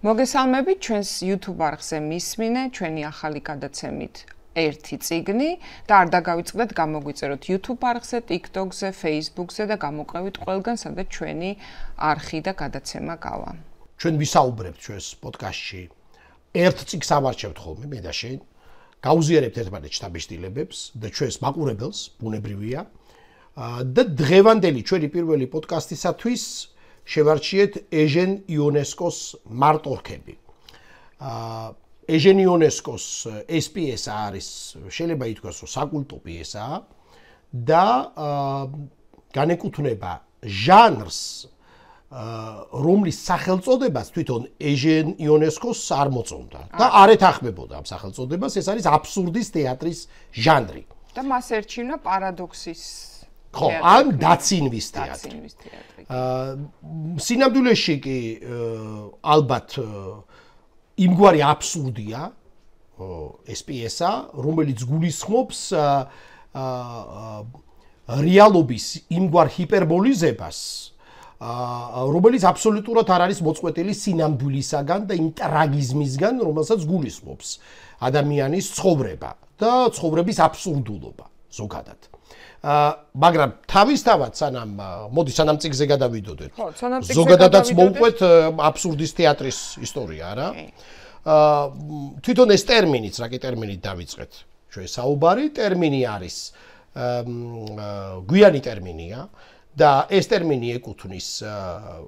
მოგესალმებით ჩვენს YouTube არხზე მისმინე, ჩვენი ახალი გადაცემით ერთი წიგნი და არ დაგავიწყდეთ გამოგვიწეროთ YouTube არხზე, TikTok-ზე, Facebook-ზე და გამოყევით ყველგან, სადაც ჩვენი არხი და გადაცემა გავა. ჩვენ ვისაუბრებთ ჩვენს პოდკასტში ერთ წიგნს ავარჩევთ ხოლმე მე და შენ, გავუზიარებთ ერთმანეთს შთაბეჭდილებებს და ჩვენს მაყურებელს, ბუნებრივია. და დღევანდელი ჩვენი პირველი პოდკასტისათვის შევარჩიეთ ეჟენ იონესკოს მარტორქები. ეჟენ იონესკოს ეს პიესა არის, შეიძლება ითქვას, რომ საკულტო პიესაა და განეკუთვნება ჟანრს, რომლის სახელწოდებას თვითონ ეჟენ იონესკოს არ მოწონდა და არ ეთანხმებოდა ამ სახელწოდებას, ეს არის აბსურდის თეატრის ჟანრი. და მას ერჩივნა პარადოქსის ხო, ან დაცინვის თეატრი. სინამდვილეში კი ალბათ იმგვარი აბსურდია ეს პიესა, რომელიც გულისხმობს რეალობის იმგვარ ჰიპერბოლიზებას, რომელიც აბსოლუტურად არ არის მოწყვეტილი სინამდვილისაგან და იმ ტრაგიზმისგან, რომელსაც გულისხმობს ადამიანის ცხოვრება და ცხოვრების აბსურდულობა ზოგადად. მაგრამ თავისთავად სანამ წიგნზე გადავიდოდეთ. ზოგადადაც მოვყვეთ აბსურდის თეატრის ისტორია, რა. თვითონ ეს ტერმინიც, რა კი ტერმინით დავიწყეთ ჩვენ საუბარი, ტერმინი არის გვიანი ტერმინია და ეს ტერმინი ეკუთვნის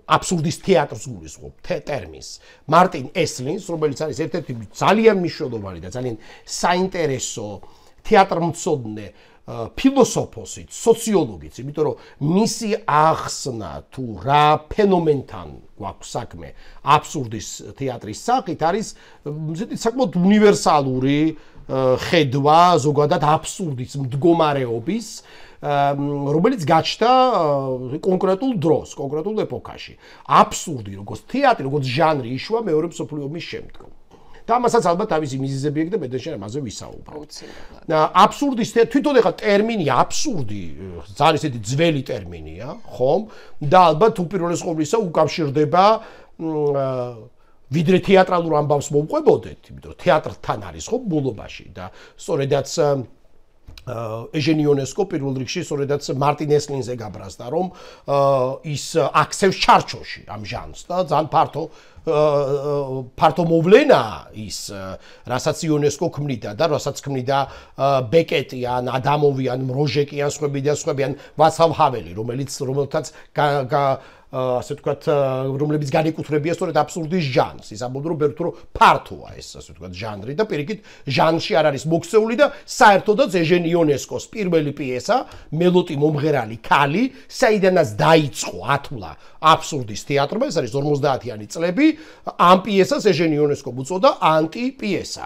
აბსურდის თეატრს გულისხმობს ტერმინს მარტინ ესლინს, რომელიც არის ერთ-ერთი ძალიან მნიშვნელოვანი და ძალიან საინტერესო თეატრმცოდნე ფილოსოფოსიც, სოციოლოგიც, იმიტომ რომ მისი ახსნა თუ რა ფენომენთან გვაქვს საქმე აბსურდის თეატრის სახით არის საკმაოდ უნივერსალური ხედვა ზოგადად აბსურდის მდგომარეობის, რომელიც გაჩნდა კონკრეტულ დროს, კონკრეტულ ეპოქაში. აბსურდი როგორც თეატრი, როგორც ჟანრი იშვა მეორე მსოფლიო ომის შემდგომ. და ამასაც ალბათ თავისი მიზეზები აქვს და მე და შენ ამაზე ვისაუბრებთ. აბსურდის თვითონ ეხლა ტერმინი აბსურდი ძალიან ისეთი ძველი ტერმინია, ხომ? და ალბათ უპირველეს ყოვლისა უკავშირდება ვიდრე თეატრალურ ამბავს მოვყვებოდეთ, იმიტომ რომ თეატრთან არის ხო ბოლობაში და სწორედაც ეჟენ იონესკო პირველ რიგში სწორედაც მარტინ ესლინზე გაბრაზდა, რომ ის აქცევს ჩარჩოში ამ ჟანრს და ძალიან ფართო მოვლენა ის, რასაც იონესკო ქმნიდა და რასაც ქმნიდა ბეკეტი ან ადამოვი ან მროჟეკი ან სხვები ან ვაცლავ ჰაველი, რომელთაც ასე ვთქვათ, რომლებიც განეკუთვნებიან სწორედ აბსურდის ჟანრს. ის ამბობდა, რომ ბერტრო ფართოა ეს, ასე ვთქვათ, ჟანრი და პირიქით ჟანრში არ არის მოქცეული და საერთოდაც ეჟენ იონესკოს პირველი პიესა, მელოტი მომღერალი ქალი, საიდანაც დაიწყო ათვლა აბსურდის თეატრმა, ეს არის 50-იანი წლები, ამ პიესას ეჟენ იონესკომ უწოდა ანტი-პიესა.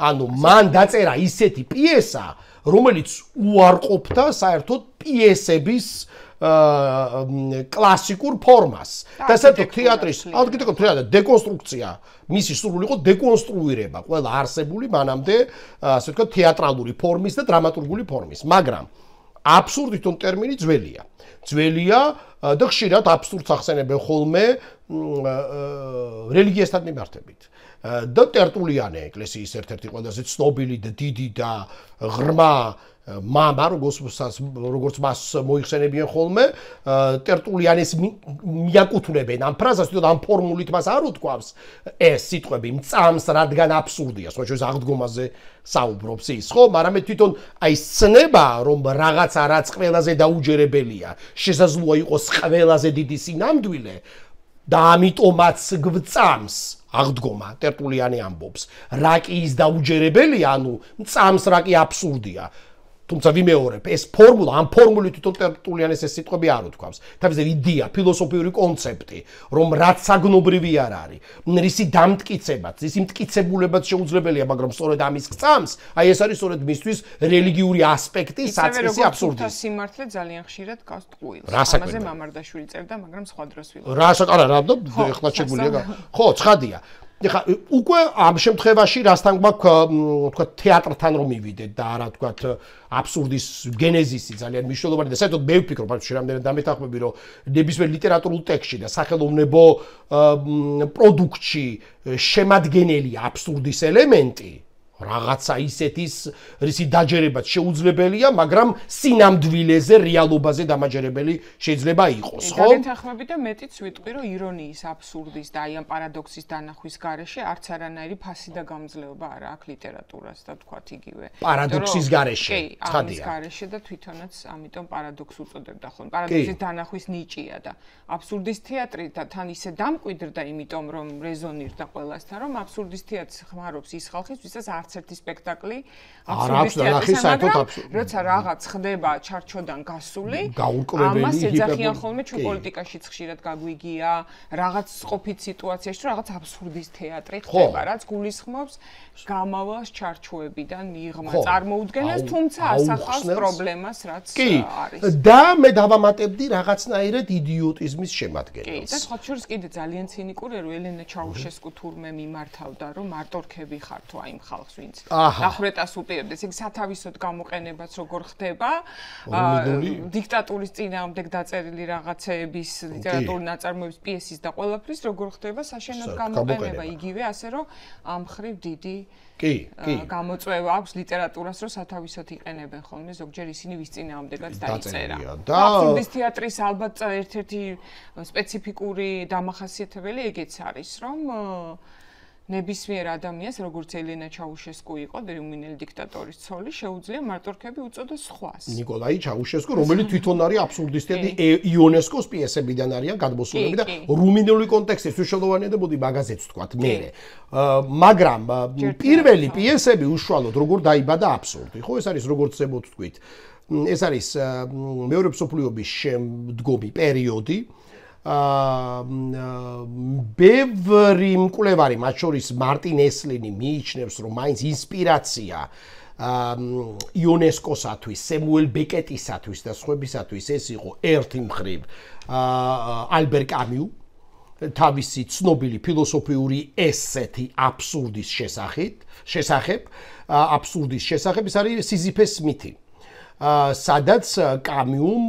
ანუ მან დაწერა ისეთი პიესა, რომელიც უარყოფდა საერთოდ პიესების კლასიკურ ფორმას. და საერთოდ თეატრის, დეკონსტრუქცია, მისი სურვილი იყო დეკონსტრუირება ყველა არსებული მანამდე, ასე ვთქვათ, თეატრალური ფორმის და დრამატურგული ფორმის. მაგრამ აბსურდი თვითონ ტერმინი ძველია. ძველია და ხშირად აბსურდს ახსენებენ ხოლმე რელიგიასთან მიმართებით. და ტერტულიანე ეკლესიის ერთ-ერთი ყველაზე ცნობილი და დიდი და ღრმა მამა, როგორც მას მოიხსენებიან ხოლმე, ტერტულიანეს მიაკუთვნებენ ამ ფრაზას, თვითონ ამ ფორმულით მას არ უთქვამს ეს სიტყვები მწამს, რადგან აბსურდია, სწორედ აღდგომაზე საუბრობს ის, ხო? მაგრამ თვითონ აი ცნება, რომ რაღაცა რაც ყველაზე დაუჯერებელია, შესაძლოა იყოს ყველაზე დიდი სინამდვილე და ამიტომაც გვწამს აღდგომა, ტერტულიანი ამბობს, რა კი ის დაუჯერებელია, ანუ მწამს რა კი აბსურდია. თუმცა ვიმეორებ, ეს ფორმულა, ამ ფორმულით თვითონ ტერტულიანეს ეს სიტყვები არ უთქვამს. თავზე იდეა, ფილოსოფიური კონცეფტი, რომ რაც საგნობრივი არ არის, რისი დამტკიცებაც, ისი მტკიცებულებაც შეუძლებელია, მაგრამ სწორედ ამის გწამს, აი ეს არის სწორედ მისთვის რელიგიური ასპექტი, საწყისი აბსურდის. ის სიმართლე ძალიან ხშირად გავს ტყუილს. ამაზე მამარდაშვილი წერდა, მაგრამ სხვა დროს ვილაპარაკე. ეხლა შეგვიძლია. ხო, ცხადია. ეხლა უკვე ამ შემთხვევაში რასთან გვაქვს თქვა თეატრთან რომ მივიდეთ და არა თქვა აბსურდის გენეზისი ძალიან მნიშვნელოვანი და საერთოდ მე ვფიქრობ ფაქტში რამდენად დამეთანხმები რომ ნებისმიერ ლიტერატურულ ტექსტში და სახელოვნებო პროდუქტში შემადგენელი აბსურდის ელემენტი რაღაცა ისეთის რისი დაჯერებაც შეუძლებელია, მაგრამ სინამდვილეზე, რეალობაზე დამაჯერებელი შეიძლება იყოს, ხო? დამეთანხმები და მეტიც ვიტყვი, რომ ირონიის, აბსურდის და აი ამ პარადოქსის დანახვის გარეშე არც არანაირი ფასი და გამძლეობა არა აქვს ლიტერატურას და თქვათ იგივე. პარადოქსის გარეშე, ცხადია. კი, გარეშე და თვითონაც ამიტომ პარადოქს უწოდებდა ხოლმე. პარადოქსის დანახვის ნიჭია და აბსურდის თეატრი და თან ისე დამკვიდრდა, იმიტომ რომ რეზონირდა ყველასთან, რომ აბსურდის თეატრს ხმარობს ის ხალხი, ვისაც არც ერთი სპექტაკლი აბსურდის თეატრს, მაგრამ როცა რაღაც ხდება ჩარჩოდან გასული, ამას ეძახიან ხოლმე ჩვენ პოლიტიკაშიც ხშირად გაგვიგია, რაღაც ყოფით სიტუაციაში, რაღაც აბსურდის თეატრი ხდება, რაც გულისხმობს გამავალს ჩარჩოებიდან მიღმა წარმოუდგენელს, თუმცა ასახავს პრობლემას, რაც არის. და მე დავამატებდი რაღაცნაირად იდიოტიზმის შემადგენელს. კი, და სხვა შორის კიდე ძალიან ცინიკურია, რომ ელენა ჩაუშესკუ თურმე მიმართავდა, რომ მარტორქები ხართო აი იმ ხალხს ვინც ნახრეტას უპირებდეს, ეგ სათავისოდ გამოყენებაც როგორ ხდება, დიქტატურის წინააღმდეგ დაწერილი რაღაცეების, ლიტერატურული ნაწარმოების, პიესის და ყველაფრის როგორ ხდება საშენოდ გამოყენება, იგივე ასე რომ ამ ხრივ დიდი გამოწვევა აქვს ლიტერატურას, რომ სათავისოდ იყენებენ ხოლმე ზოგჯერ ისინი ვის წინააღმდეგაც დაიწერა. აბსურდის თეატრის ალბათ ერთ-ერთი სპეციფიკური დამახასიათებელი ეგეც არის, რომ ნებისმიერ ადამიანს, როგორც ელენა ჩაუშესკუ იყო, რუმინელი დიქტატორის ცოლი, შეუძლია მარტორქები უწოდოს სხვას. ნიკოლაი ჩაუშესკუ, რომელიც თვითონ არის აბსურდის თეატრი იუნესკოს პიესებიდან არიან გადმოსულები და რუმინელი კონტექსტის მნიშვნელოვანია და მოდი მაგაზეც ვთქვათ მე. მაგრამ პირველი პიესები უშუალოდ როგორ დაიბადა აბსურდი, ხო ეს არის როგორც ზემოთ ვთქვით. ეს არის მეორე მსოფლიო ომის შემდგომი პერიოდი. ბევრი მკვლევარი, მათ შორის მარტინ ესლინი მიიჩნევს, რომ მაინც ინსპირაცია იუნესკოსათვის, სემუელ ბეკეტისათვის და სხვებისათვის ეს იყო ერთი მხრივ ალბერ კამიუ, თავისი ცნობილი ფილოსოფიური ესეთი აბსურდის შესახებ, აბსურდის შესახებ, ეს არის სიზიფეს მითი. სადაც კამიუმ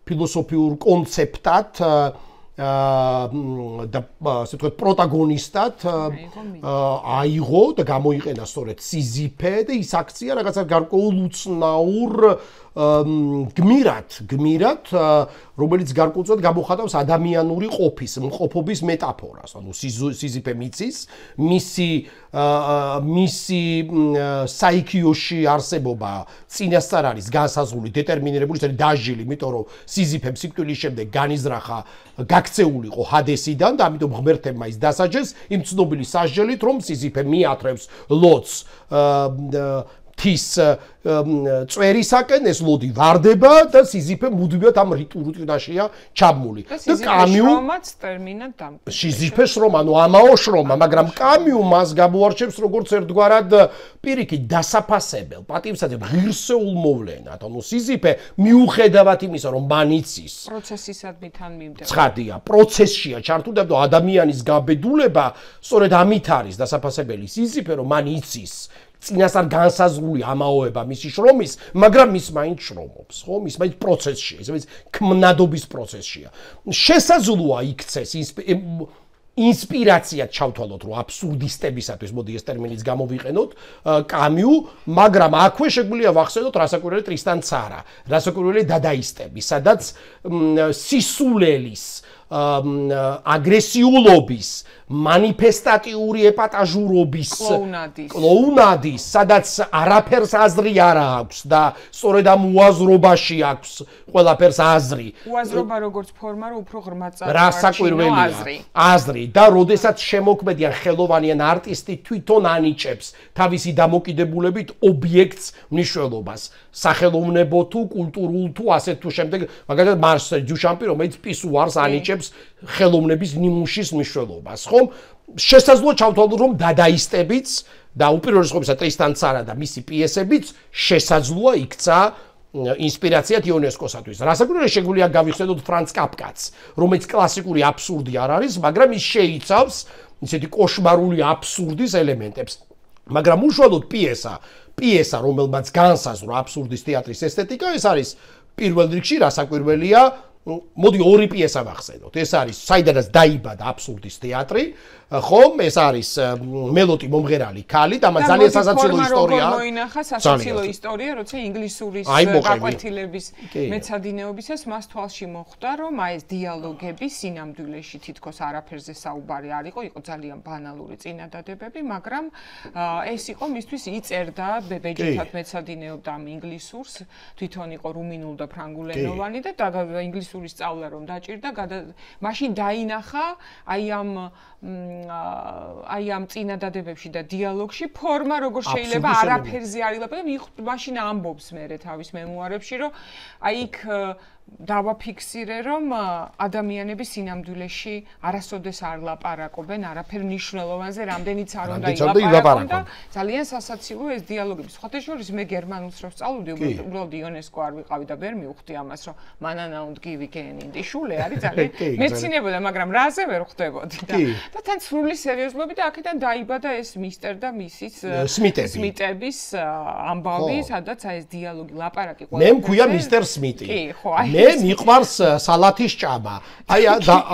ფილოსოფიურ კონცეპტად და ასე ვთქვათ პროტაგონისტად აიღო და გამოიყენა სწორედ სიზიფე და ის აქცია რაღაცა გარკვეულ უცნაურ გმირად, რომელიც გარკვეულწილად გამოხატავს ადამიანური მყოფობის მეტაფორას. ანუ სიზიფე მიწის, მისი საიქიოში არსებობა წინასწარ არის განსაზღვრული, დეტერმინირებული, ეს არის დაჟილი, იმიტომ რომ სიზიფემ სიკვდილის შემდეგ განიზრახა, გაქცეულიყო ჰადესიდან და ამიტომ ღმერთებმა ის დასაჯეს იმ ცნობილი სასჯელით, რომ სიზიფე მიათრევს ლოდს თის წვერისაკენ, ეს ლოდი ვარდება და სიზიფე მუდმივად ამ რუტინაშია ჩაბმული. და კამიუმაც ტერმინად დამკვიდრდა. სიზიფეს შრომა, ანუ ამაო შრომა, მაგრამ კამიუ მას გამოარჩევს როგორც ერთგვარად პირიქით დასაფასებელ, პატივსაცემ ღირსეულ მოვლენად. ანუ სიზიფე მიუხედავად იმისა, რომ მან იცის პროცესისადმი თან მიმდება. ცხადია, პროცესშია ჩართული და ადამიანის გაბედულება სწორედ ამით არის დასაფასებელი სიზიფე, რომ მან იცის წინასწარ განსაზღვრული ამაოება მისი შრომის, მაგრამ ის მაინც შრომობს, ხო? ის მაინც პროცესშია, ის ქმნადობის პროცესშია. შესაძლოა იქცეს ინსპირაციად ჩავთვალოთ, რომ აბსურდისტებისათვის, მოდი ეს ტერმინიც გამოვიყენოთ, კამიუ, მაგრამ აქვე შეგვიძლია ვახსენოთ რასაკვირველი ტრისტან ცარა, რასაკვირველი დადაისტები, სადაც სისულელის აგრესიულობის, მანიფესტატიური ეპატაჟურობის, კლოუნადის, სადაც არაფერს აზრი არ აქვს და სწორედ ამ უაზრობაში აქვს ყველაფერს აზრი. უაზრობა როგორც ფორმა, რომ უფრო ღრმად რასაკვირველია აზრი და როდესაც შემოქმედიან ხელოვანი ან არტისტი თვითონ ანიჭებს თავისი დამოკიდებულებით ობიექტს მნიშვნელობას, სახელოვნებო თუ კულტურულ თუ ასე თუ შემდეგ, მაგალითად მარსელ დუშამპი, რომელიც პისუარს ანიჭებს ხელოვნების ნიმუშის მნიშვნელობას, ხო? შესაძლოა ჩავთვალოთ, რომ დადაისტებიც და უპირველეს ყოვლისა ტრისტან ცარა და მისი პიესებიც შესაძლოა იქცა ინსპირაციად იუნესკოსათვის. რასაკვირველია შეგვიძლია გავიხსენოთ ფრანც კაფკაც, რომელიც კლასიკური აბსურდი არ არის, მაგრამ ის შეიცავს ისეთი კოშმარული აბსურდის ელემენტებს. მაგრამ უშუალოდ პიესა, რომელმაც განსაზღვრა აბსურდის თეატრის ესთეტიკა, ეს არის პირველ რიგში რასაკვირველია, მოდი ორი პიესა ვახსენოთ. ეს არის საიდანაც დაიბადა აბსურდის თეატრი, ხომ? ეს არის მელოტი მომღერალი ქალი და მას ძალიან სასაცილო ისტორია. მოინახა სასაცილო ისტორია, როცა ინგლისურის გაკვეთილების მეცადინეობისას მას თვალში მოხვდა, რომ აი ეს დიალოგები სინამდვილეში თითქოს არაფერზე საუბარი არ იყო, იყო ძალიან ბანალური წინადადებები, მაგრამ ეს იყო მისთვის იწერდა ბეჯითად მეცადინეობდა ამ ინგლისურს, თვითონ იყო რუმინულ და ფრანგულენოვანი და ინგლისურის სწავლა რომ დაჭირდა, მაშინ დაინახა აი ამ წინადადებებში და დიალოგში ფორმა როგორ შეიძლება არაფერზე არ ილაპარაკო, მაშინ ამბობს მერე თავის მემუარებში, რომ აი იქ დავაფიქსირე, რომ ადამიანები სინამდვილეში არასოდეს არ ლაპარაკობენ არაფერ მნიშვნელოვანზე, რამდენიც არ უნდა ილაპარაკონ და ძალიან სასაცილოა ეს დიალოგები. სხვათა შორის მე გერმანულს რო ვსწავლობდი, უბრალოდ იონესკო არ ვიყავი და ვერ მივხვდი ამას, რომ მანანა und gebe gehen in die Schule არის ძალიან მეცნიერებოდა, მაგრამ რაზე ვერ ხვდებოდი და თან სრული სერიოზულობით და აქედან დაიბადა ეს მისტერ და მისის სმიტების ამბავი, სადაც აი ეს დიალოგი ლაპარაკი ყველა. მე მქვია მისტერ სმიტი. კი, ხო, მე მიყვარს სალათის ჭამა. აი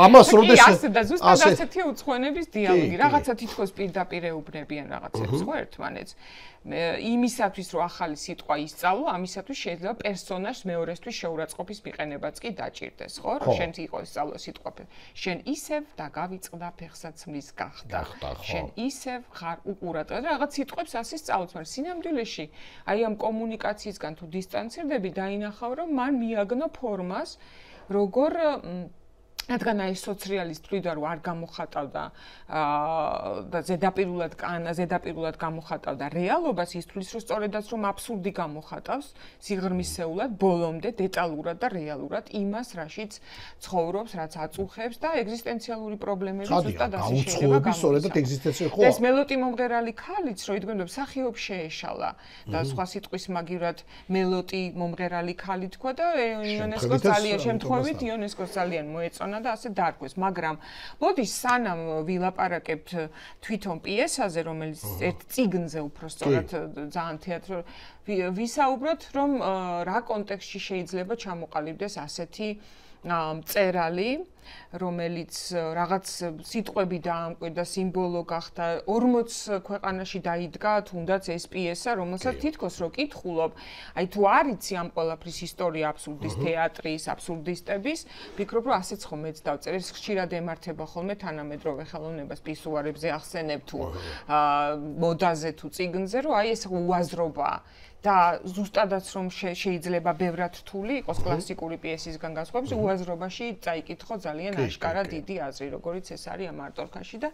ამას როდეს და ზუსტად ასეთი უცხოენების დიალოგი, რაღაცა თითქოს პირდაპირ ეუბნებიან რაღაცებს ხო ერთმანეთს. იმისათვის რომ ახალი სიტყვა ისწავლო, ამისათვის შეიძლება პერსონაჟს მეორესთვის შეურაცხყოფის მიყენებაც კი დაჭირდეს, ხო? რომ შენ იყო ისწავლო სიტყვა. შენ ისევ და გავიწყდა ფეხსაცმლის გახდა. შენ ისევ ხარ უყურადღებო და რაღაც სიტყვებს ასე სწავლობ, მაგრამ სინამდვილეში აი ამ კომუნიკაციისგან თუ დისტანცირდები, დაინახავ რომ მან მიაგნო ფორმას, როგორ რადგან აი სოციალისტ თვიდა რომ არ გამოხატავდა და ზედაპირულად გამოხატავდა რეალობას, ის თulis რომ სწორედაც რომ აბსურდი გამოხატავს სიღრმისეულად, ბოლომდე დეტალურად და რეალურად იმას, რაშიც ცხოვრობს, რაც აწუხებს და ეგზისტენციალური პრობლემები ზუსტად ასე შეიძლება გამოსცადოს. ეს მელოტი მომღერალი ქალიც რო იდგმება მსახიობს შეეშალა და სხვა სიტყვის მაგივრად მელოტი მომღერალი ქალი თქვა და იონესკოს ძალიან შემთხვევით იონესკოს ძალიან მოეწონა და ასე დარგვეს, მაგრამ მოდი სანამ ვილაპარაკებთ თვითონ პიესაზე, რომელიც ერთ წიგნზე უბრალოდ ძალიან თეატრო ვისაუბროთ, რომ რა კონტექსტში შეიძლება ჩამოყალიბდეს ასეთი მწერალი, რომელიც რაღაც სიტყვები დაამკვირდა, სიმბოლო გახდა, 40 ქვეყანაში დაიდგა თუნდაც ეს პიესა, რომელსაც თითქოს რო კითხულობ, აი თუ არ იცი ამ ყველაფრის ისტორია აბსურდის თეატრის, აბსურდისტების, ვფიქრობ, რომ ასეც ხომ მეც დავწერე, ეს ხშირად ემართება ხოლმე თანამედროვე ხელოვნებას პისუარებზე ახსენებ თუ მოდაზე თუ წიგნზე, რომ აი ეს უაზრობაა. და ზუსტადაც რომ შეიძლება ბევრად რთული იყოს კლასიკური პიესისგან განსხვავებით, უაზრობაში წაიკითხო ძალიან აშკარა დიდი აზრი, როგორიც ეს არის ამ ავტორქაში და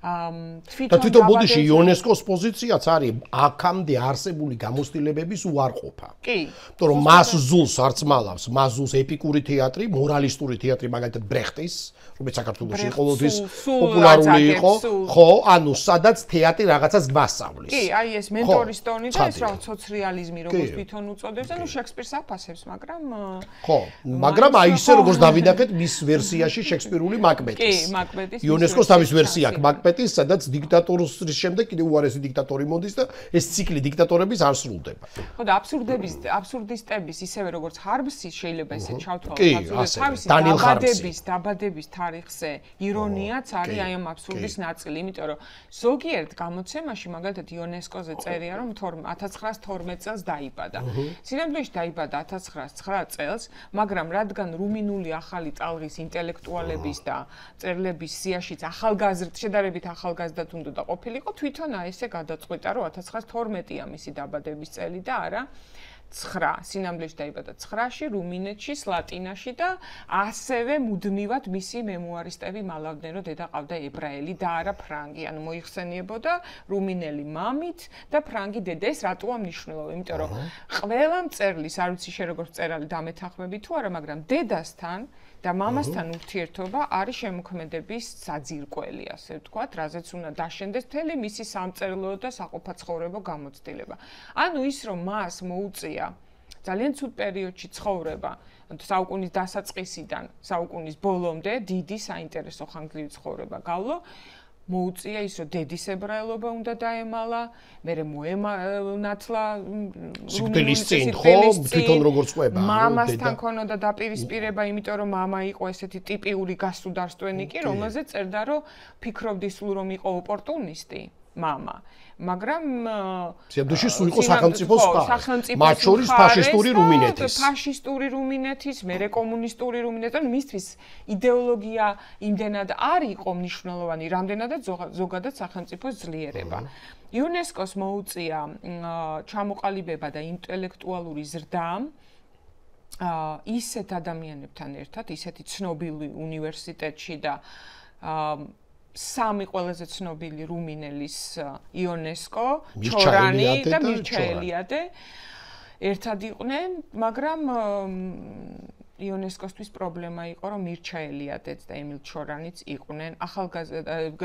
თვითონ ბოდიში იუნესკოს პოზიციაც არის აქამდე არსებული გამოცდილებების უარყოფა. კი. იმიტომ რომ მას ზულს არც მალავს, მას ზულს ეპიკური თეატრი, მორალისტური თეატრი, მაგალითად ბრეხტის, რომელიც საქართველოში ყოველთვის პოპულარული იყო, ხო, ანუ სადაც თეატრი რაღაცას გვასწავლის. კი, აი ეს მენტორის ტონი და ეს რაღაც სოციალიზმი, როგორც თვითონ უწოდებს, ანუ შექსპირს აფასებს, მაგრამ ხო, მაგრამ აი ისე როგორც დავინახეთ მის ვერსიაში შექსპირული მაკბეთის. კი, მაკბეთის. იუნესკოს თავის ვერსია აქვს მაკბეთის, სადაც დიქტატორის შემდეგ კიდევ უარესი დიქტატორი მოდის და ეს ციკლი დიქტატორების არ სრულდება. ხო და აბსურდისტების ისევე როგორც ჰარბსი შეიძლება ესე ჩავთვალოთ, თავისი დაბადების თარიღზე ირონიაც არის აი ამ აბსურდის ნაწილი, იმიტომ რომ ზოგიერთ გამოცემაში მაგალითად იუნესკოზე წერია, რომ 1912 წელს დაიბადა. სინამდვილეში დაიბადა 1909 წელს, მაგრამ რადგან რუმინული ახალი ტალღის ინტელექტუალების და წერლების სიაშიც შედარებით ახალგაზრდა თუნდოდა ყოფილიყო, თვითონ აი ესე გადაწყვიტა, რომ 1912-ია მისი დაბადების წელი და არა 9. სინამდვილეში დაიბადა 9-ში, რუმინეთში, სლატინაში და ასევე მუდმივად მისი მემუარისტები მალავდნენ, რომ დედა ყავდა ებრაელი და არა ფრანგი, ანუ მოიხსენიებოდა რუმინელი მამით და ფრანგი დედა. ეს რატოა მნიშვნელოვანი? იმიტომ რომ ყველა მწერლის, არ ვიცი შე როგორც მწერალი დამეთანხმები თუ არა, მაგრამ დედასთან და მამასთან ურთიერთობა არის შემოქმედების საძირკველი, ასე ვთქვათ, რაზეც უნდა დაშენდეს მთელი მისი სამწერლო და საყოფაცხოვრებო გამოცდილება. ანუ ის რომ მას მოუწია ძალიან ცუდ პერიოდში ცხოვრება, საუკუნის დასაწყისიდან საუკუნის ბოლომდე დიდი საინტერესო ხანგრძლივი ცხოვრება გავლო, მოუწია ის, რომ დედის ებრაელობა უნდა დაემალა, მერე მოემართლა სიკვდილის წინ, ხო, თვითონ როგორც ყვება, მამასთან ქონოდა დაპირისპირება, იმიტომ რომ მამა იყო ესეთი ტიპიური გასუდარსტვენიკი, რომელზეც წერდა, რომ ფიქრობდი სულ რომ იყო ოპორტუნისტი. მამა, მაგრამ სიამოვნებაში სულ იყო სახელმწიფოს მათ შორის ფაშისტური რუმინეთის. ფაშისტური რუმინეთის, მერე კომუნისტური რუმინეთის, ან მისთვის იდეოლოგია იმდენად არ იყო მნიშვნელოვანი, რამდენადაც ზოგადად სახელმწიფოს ძლიერება. იუნესკოს მოუწია ჩამოყალიბება და ინტელექტუალური ზრდა ისეთ ადამიანებთან ერთად, ისეთი ცნობილი უნივერსიტეტში და სამი ყველაზე ცნობილი რუმინელის იონესკო, ჩორანი და მირჩაელიადე ერთად იყვნენ, მაგრამ იონესკოსთვის პრობლემა იყო, რომ მირჩაელიადეც და ემილ ჩორანიც იყვნენ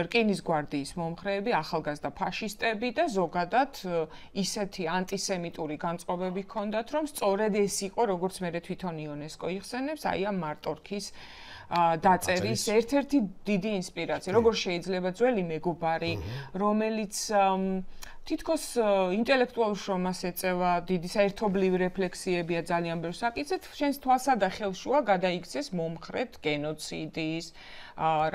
რკინის გვარდიის მომხრეები, ახალგაზრდა ფაშისტები და ზოგადად ისეთი ანტისემიტური განწყობები ჰქონდათ, რომ სწორედ ეს იყო, როგორც მე თვითონ იონესკო იხსენებს, აი ამ მარტორქის დაწერის ერთ-ერთი დიდი ინსპირაცია. როგორ შეიძლება ძველი მეგობარი, რომელიც თითქოს ინტელექტუალურ შრომას ეწევა, დიდი საერთობლივი რეფლექსიებია ძალიან ბევრ საკითხზე, შენს თვალსა და ხელშუა გადაიქცეს მომხრედ გენოციდის,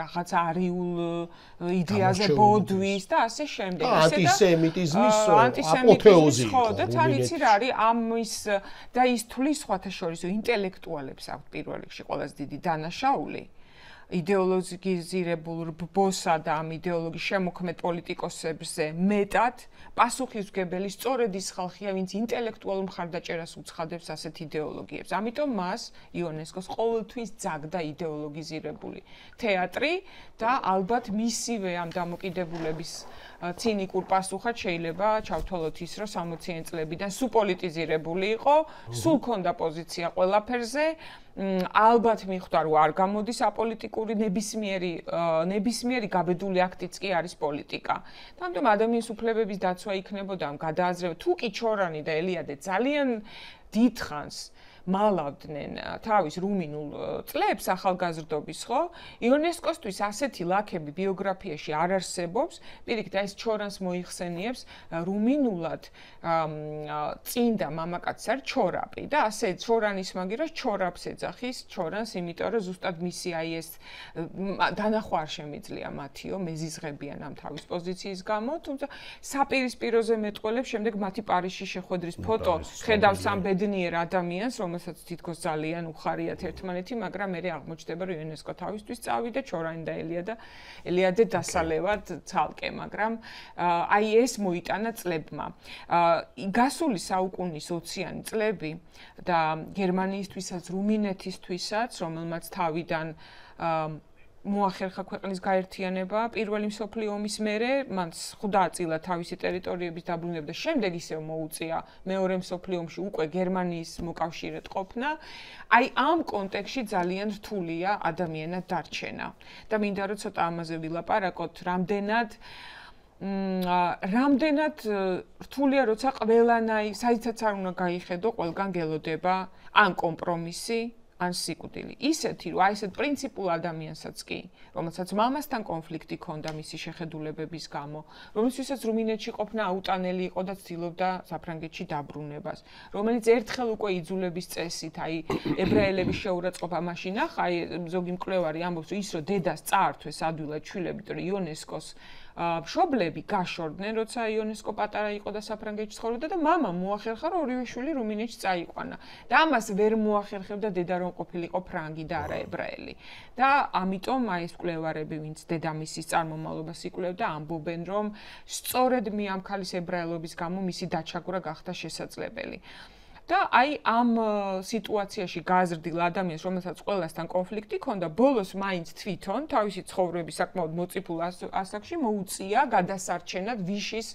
რაღაც არიულ იდეაზე ბოდვის და ასე შემდეგ. ანტისემიტიზმის აპოთეოზი იყო. და თან იცი რა არის ამის და ის თulis სხვათა შორის ინტელექტუალებს აქვს პირველ რიგში ყველაზე დიდი დანაშაული. იდეოლოგიზირებულ რბოსა და ამ იდეოლოგიის შემოქმედ პოლიტიკოსებზე მეტად პასუხისმგებელი სწორედ ის ხალხია, ვინც ინტელექტუალურ მხარდაჭერას უცხადებს ასეთ იდეოლოგიებს. ამიტომ მას იონესკოს ყოველთვის ძაგდა იდეოლოგიზირებული თეატრი და ალბათ მისივე ამ დამოკიდებულების ცინიკურ პასუხად შეიძლება ჩავთვალოთ ის, რომ 60-იან წლებიდან სულ პოლიტიზირებული იყო, სულ ქონდა პოზიცია ყველაფერზე. ალბათ მიხვდა რომ არ გამოდის აპოლიტიკური ნებისმიერი გაბედული აქტიც კი არის პოლიტიკა. თუმცა ადამიანის უფლებების დაცვა იქნებოდა ამ გადააზრება. თუ კი ჩორანი და ელიადე ძალიან დიდხანს მალავდნენ თავის რუმინულ წლებს ახალგაზრდობის, ხო? იონესკოსთვის ასეთი ლაქები ბიოგრაფიაში არ არსებობს. პირიქით, ეს ჩორანს მოიხსენიებს რუმინულად წინდა მამაკაცს არ ჩორაპი და ასე ჩორანის მაგირას ჩორაპს ეძახის ჩორანს, იმიტომ რომ ზუსტად მისი აი ეს დანახვა არ შემიძლია მათიო, მეზიზღებიან ამ თავის პოზიციის გამო, თუმცა საპირისპიროზე მეტყველებს შემდეგ მათი პარიზში შეხვედრის ფოტო ხედავს ამ ბედნიერ ადამიანს, რომელსაც თითქოს ძალიან უხარიათ ერთმანეთი, მაგრამ მე აღმოჩნდება რომ იუნესკო თავისთვის წავიდა ჩორანი და ელიადე დასალევად ცალკე, მაგრამ აი ეს მოიტანა წლებმა. გასული საუკუნის 20-იანი წლები და გერმანიისთვისაც, რუმინეთისთვისაც, რომელმაც თავიდან მოახერხა ქვეყნის გაერთიანება პირველი მსოფლიო ომის მერე, მან ხვდა თავისი ტერიტორიების დაბრუნება და შემდეგ ისევ მოუწია მეორე მსოფლიო ომში უკვე გერმანიის მოკავშირედ ყოფნა. აი ამ კონტექსტში ძალიან რთულია ადამიანად დარჩენა. და მინდა რომ ცოტა ამაზე ვილაპარაკოთ, რამდენად რთულია, როცა ყველანაირ საერთოდ არ უნდა გაიხედო, ყველგან გელოდება ან კომპრომისი, ან სიკვდილი. ისეთი, რომ აი ესეთ პრინციპულ ადამიანსაც კი, რომელსაც მამასთან კონფლიქტი ჰქონდა მისი შეხედულებების გამო, რომელსაც რუმინეთში ყოფნა აუტანელი იყო და ცდილობდა საფრანგეთში დაბრუნებას, რომელიც ერთხელ უკვე იძულების წესით, აი ებრაელების შეურაცხყოფა მაშინ ახ, აი ზოგი მკვლევარი ამბობს, ის რომ დედას წაართვეს ადვილად შვილებით, რომ იონესკოს მშობლები გაშორდნენ, როცა იონესკო პატარა იყო და საფრანგეთში ცხოვრობდა და მამა მოახერხა, რომ ორივე შვილი რუმინეთში წაიყვანა. და ამას ვერ მოახერხებდა დედა, რომ ყოფილიყო ფრანგი და არა ებრაელი. და ამიტომ აი ეს მკვლევარები, ვინც დედამისის წარმომავლობას იკვლევდა, ამბობენ, რომ სწორედ მე ამ ქალის ებრაელობის გამო მისი დაჩაგვრა გახდა შესაძლებელი. და აი ამ სიტუაციაში გაზრდილ ადამიანს, რომელსაც ყველასთან კონფლიქტი ჰქონდა, ბოლოს მაინც თვითონ თავისი ცხოვრების საკმაოდ მოწიფულ ასაკში მოუწია გადასარჩენად ვიშის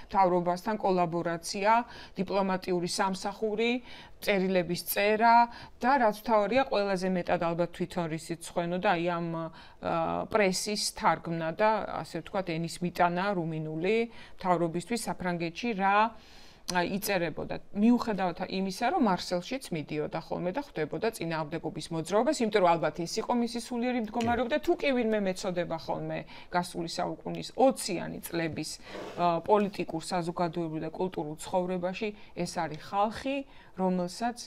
მთავრობასთან კოლაბორაცია, დიპლომატიური სამსახური, წერილების წერა და რაც თავარია ყველაზე მეტად ალბათ თვითონ რისიც ხვენოდა აი ამ პრესის თარგმნა და ასე ვთქვათ ენის მიტანა რუმინული მთავრობისთვის საფრანგეთში რა იწერებოდა მიუხედავად იმისა, რომ მარსელშიც მიდიოდა ხოლმე და ხვდებოდა წინააღმდეგობის მოძრაობას, იმიტომ რომ ალბათ ის იყო მისი სულიერი მდგომარეობა და თუ კი ვინმე მეწოდება ხოლმე გასული საუკუნის 20-იანი წლების პოლიტიკურ, საზოგადოებრივ და კულტურულ ცხოვრებაში, ეს არის ხალხი, რომელსაც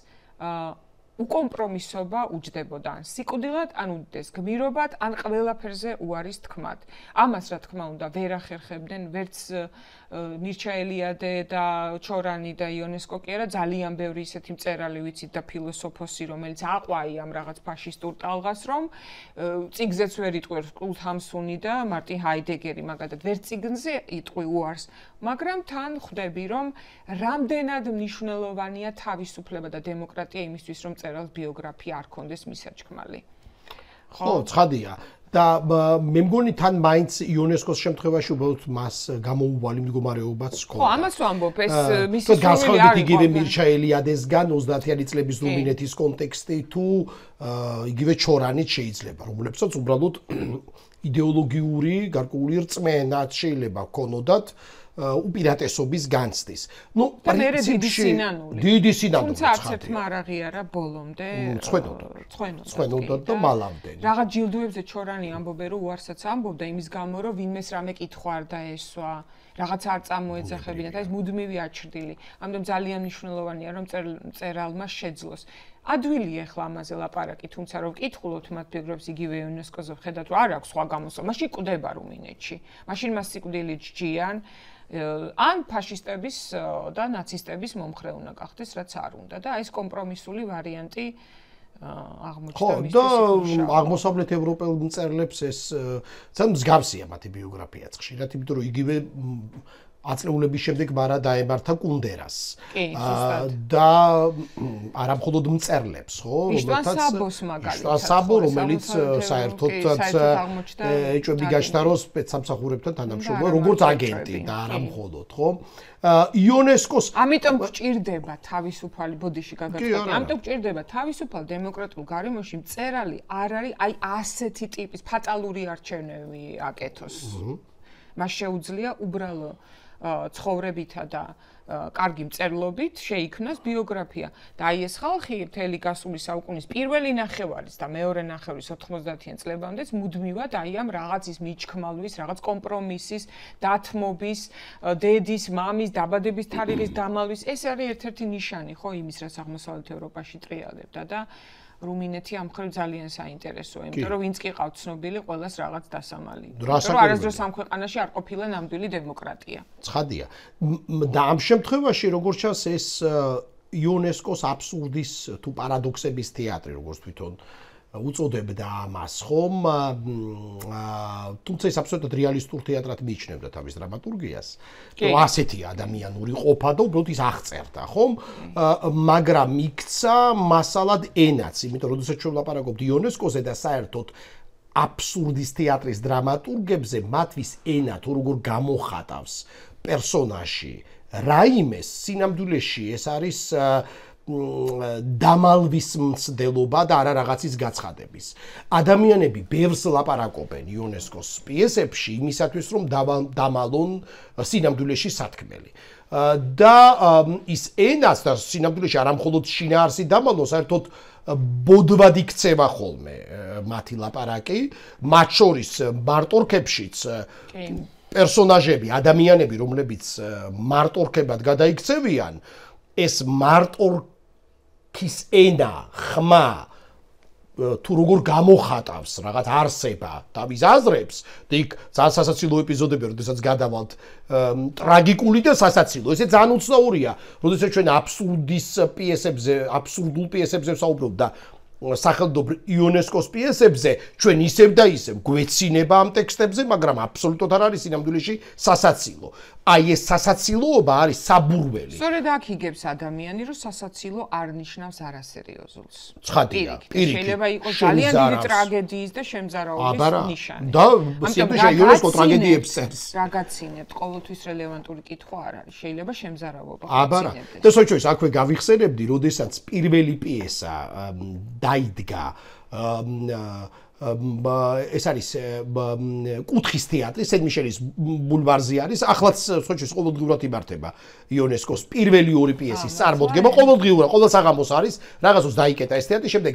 უკომპრომისობა უჯდებოდა ან სიკვდილად, ან უდიდეს გმირობად, ან ყველაფერზე უარის თქმად. ამას რა თქმა უნდა ვერ ახერხებდნენ ვერც მირჩა ელიადე და ჩორანი და იონესკო კი არა, ძალიან ბევრი ისეთი მწერალი ვიცით და ფილოსოფოსი, რომელიც აყვაი ამ რაღაც ფაშისტურ ტალღას, რომ წიგზეც ვერ იტყვევს კულტჰამსუნი და მარტინ ჰაიდეგერი მაგალითად ვერ წიგნზე იტყვი უარს, მაგრამ თან ხვდები, რომ რამდენად მნიშვნელოვანია თავისუფლება და დემოკრატია იმისთვის, რომ წერალს ბიოგრაფია არ ქონდეს მისაჩქმალი. ხო, ცხადია. და მე მგონი თან მაინც იონესკოს შემთხვევაში უბრალოდ მას გამოუვალი მდგომარეობაც ჰქონდა. ხო, ამას ვამბობ, ეს მისი სურვილი არ იყო. იგივე მირჩა ელიადესგან 30-იანი წლების რუმინეთის კონტექსტი თუ იგივე ჩორანიც შეიძლება, რომლებსაც უბრალოდ იდეოლოგიური გარკვეული რწმენაც შეიძლება ჰქონოდათ უპირატესობის განცდის. ნუ პრინციპში დიდი სინანული. თუმცა არც ერთმა არ აღიარა ბოლომდე ცხენოდა და მალამდე. რაღაც ჯილდოებზე ჩორანი ამბობენ, რომ უარსაც ამბობდა იმის გამო, რომ ვინმეს რამე კითხვა არ დაესვა, რაღაც არ წამოეძახებინათ, ეს მუდმივი აჩრდილი. ამიტომ ძალიან მნიშვნელოვანია, რომ მწერალმა შეძლოს. ადვილი ახლა ამაზე ლაპარაკი, თუმცა რომ ვკითხულობთ მათ ბიოგრაფიებს იგივე იონესკოზე ვხედავთ, რომ არ აქვს სხვა გამოსვლა. მაშინ კვდება რუმინეთში. მაშინ მას სიკვდილით ჯჯიან. ან ფაშისტების და ნაცისტების მომხრე უნდა გახდეს, რაც არ უნდა და ეს კომპრომისული ვარიანტი აღმოჩნდა მისთვის. და აღმოსავლეთ ევროპელ მწერლებს ეს ძალიან მსგავსია მათი ბიოგრაფიაც ხშირად, იმიტომ რომ იგივე აწლეულების შემდეგ მარა დაემართა კუნდერას. და არა მხოლოდ მწერლებს, ხო? იშვან საბოს მაგალითად. იშვან საბო, რომელიც საერთოდაც ეჭვები გაჩნდა, რომ სპეცსამსახურებთან თანამშრომლობდა, როგორც აგენტი და არა მხოლოდ, ხო? იონესკოს ამიტომ გჭირდება თავისუფალი ბოდიში გაგაცხადი. ამიტომ გჭირდება თავისუფალ დემოკრატიულ გარემოში მწერალი არ არის აი ასეთი ტიპის ფატალური არჩევნები აკეთოს. მას შეუძლია უბრალო ცხოვრებითა და კარგი მწერლობით შეიქმნას ბიოგრაფია. და აი ეს ხალხი მთელი გასული საუკუნის პირველი ნახევარის და მეორე ნახევრის 90-იან წლებამდეც მუდმივად აი ამ რაღაცის მიჩქმალვის, რაღაც კომპრომისის, დათმობის, დედის, მამის, დაბადების თარიღის დამალვის, ეს არის ერთ-ერთი ნიშანი, ხო, იმის, რაც აღმოსავლეთ ევროპაში ტრიალებდა და რუმინეთი ამ მხრივ ძალიან საინტერესოა, იმიტომ რომ ვინც კი ყავთ ცნობილი, ყველას რაღაც დასამალი. რომ არასდროს ამ ქვეყანაში არ ყოფილა ნამდვილი დემოკრატია. ცხადია. და ამ შემთხვევაში როგორც ჩანს ეს იონესკოს აბსურდის თუ პარადოქსების თეატრი, როგორც თვითონ უწოდებდა ამას, ხომ? თუმცა ეს აბსოლუტურად რეალისტურ თეატრად მიიჩნევდა თავის დრამატურგიას. რომ ასეთი ადამიანური ყოფა და უბრალოდ ის აღწერდა, ხომ? მაგრამ იქცა მასალად ენაც, იმიტომ რომ როდესაც ჩვენ ვლაპარაკობთ იონესკოზე და საერთოდ აბსურდის თეატრის დრამატურგებზე, მათთვის ენა თუ როგორ გამოხატავს პერსონაჟი რაიმეს სინამდვილეში ეს არის დამალვის მცდელობა და არა რაღაცის გაცხადების. ადამიანები ბევრს ლაპარაკობენ იონესკოს პიესებში იმისათვის, რომ დამალონ სინამდვილეში სათქმელი. და ის ენას და სინამდვილეში არა მხოლოდ შინაარსი დამალონ, საერთოდ ბოდვად იქცევა ხოლმე მათი ლაპარაკი, მათ შორის მარტორქებშიც პერსონაჟები, ადამიანები, რომლებიც მარტორქებად გადაიქცევიან, ეს მარტორქის ენა, ხმა თუ როგორ გამოხატავს რაღაც არსება თავის აზრებს, და იქ ძალიან სასაცილო ეპიზოდები, როდესაც გადავალთ ტრაგიკული და სასაცილო. ესე ძალიან უცნაურია, როდესაც ჩვენ აბსურდულ პიესებზე ვსაუბრობთ და სახელმწიფო იონესკოს პიესებზე ჩვენ ისევ და ისევ გვეცინება ამ ტექსტებზე, მაგრამ აბსოლუტურად არ არის სინამდვილეში სასაცილო. აი ეს სასაცილოობა არის საბურველი. სწორედ აქ იგებს ადამიანი, რომ სასაცილო არ ნიშნავს არასერიოზულს. ცხადია, პირიქით. შეიძლება იყოს ძალიან დიდი ტრაგედიის და შემზარავების ნიშანი. და სიამოვნებაში იონესკო ტრაგედიებს წერს. რა გაცინებთ, ყოველთვის რელევანტური კითხვა არ არის. შეიძლება შემზარავობა გაცინებდეს. და სოჭოის აქვე გავიხსენებდი, როდესაც პირველი პიესა დაიდგა ეს არის კუთხის თეატრი, სენ-მიშელის ბულვარზე არის. ახლაც სოჭის ყოველდღიურად იმართება იუნესკოს პირველი 2 პიესის წარმოდგენა. ყოველდღიურად, ყოველ საღამოს არის, რაღაცას დაიკეტა ეს თეატრი, შემდეგ